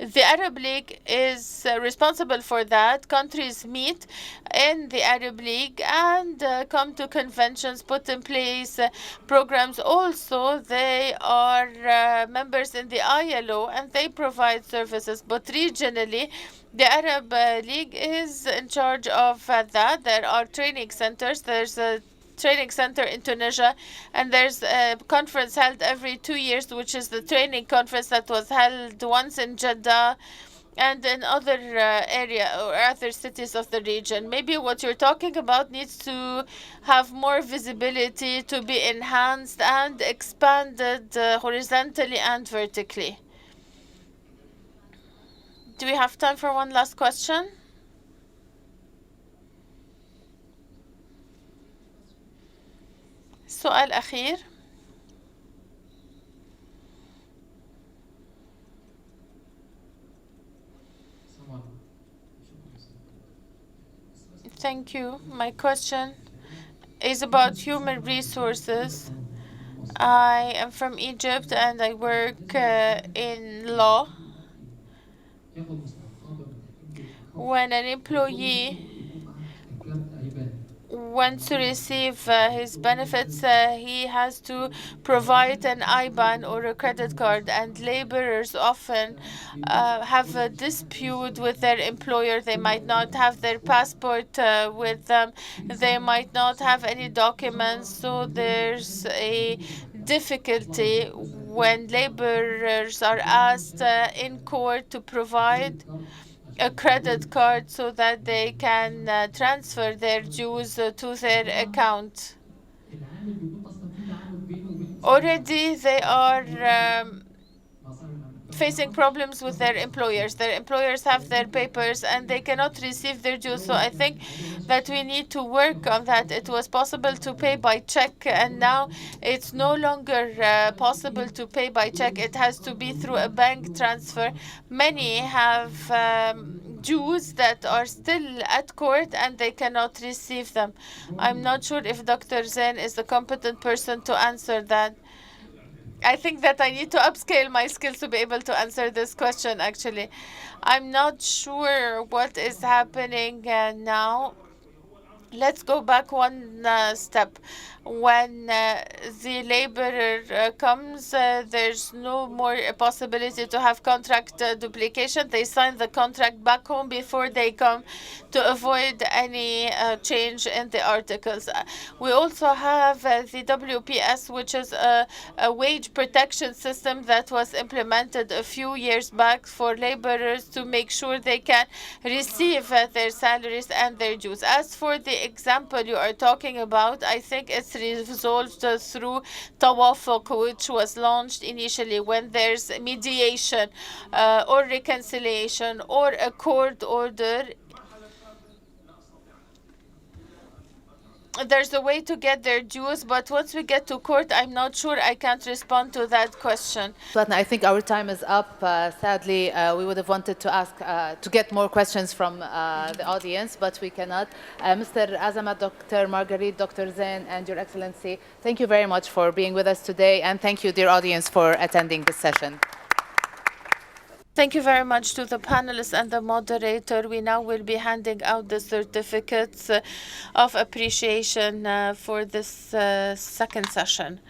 the Arab League is responsible for that. Countries meet in the Arab League and come to conventions, put in place programs. Also, they are members in the ILO and they provide services. But regionally, the Arab League is in charge of that. There are training centers. There's a training center in Tunisia, and there's a conference held every 2 years, which is the training conference that was held once in Jeddah and in other area or other cities of the region. Maybe what you're talking about needs to have more visibility, to be enhanced and expanded horizontally and vertically. Do we have time for one last question? سؤال أخير. Thank you. My question is about human resources. I am from Egypt and I work in law. When an employee wants to receive his benefits, he has to provide an IBAN or a credit card, and laborers often have a dispute with their employer. They might not have their passport with them. They might not have any documents, so there's a difficulty when laborers are asked in court to provide a credit card so that they can transfer their dues to their account. Already they are facing problems with their employers. Their employers have their papers and they cannot receive their dues. So I think that we need to work on that. It was possible to pay by check, and now it's no longer possible to pay by check. It has to be through a bank transfer. Many have dues that are still at court and they cannot receive them. I'm not sure if Dr. Zain is the competent person to answer that. I think that I need to upscale my skills to be able to answer this question, actually. I'm not sure what is happening now. Let's go back one step. When the laborer comes, there's no more possibility to have contract duplication. They sign the contract back home before they come to avoid any change in the articles. We also have the WPS, which is a wage protection system that was implemented a few years back for laborers to make sure they can receive their salaries and their dues. As for the example you are talking about, I think it's resolved through Tawafuq, which was launched initially when there's mediation or reconciliation or a court order. There's a way to get their dues, but once we get to court, I'm not sure. I can't respond to that question. I think our time is up. Sadly, we would have wanted to ask to get more questions from the audience, but we cannot. Mr. Azamat, Dr. Marguerite, Dr. Zain, and Your Excellency, thank you very much for being with us today, and thank you, dear audience, for attending this session. Thank you very much to the panelists and the moderator. We now will be handing out the certificates of appreciation for this second session.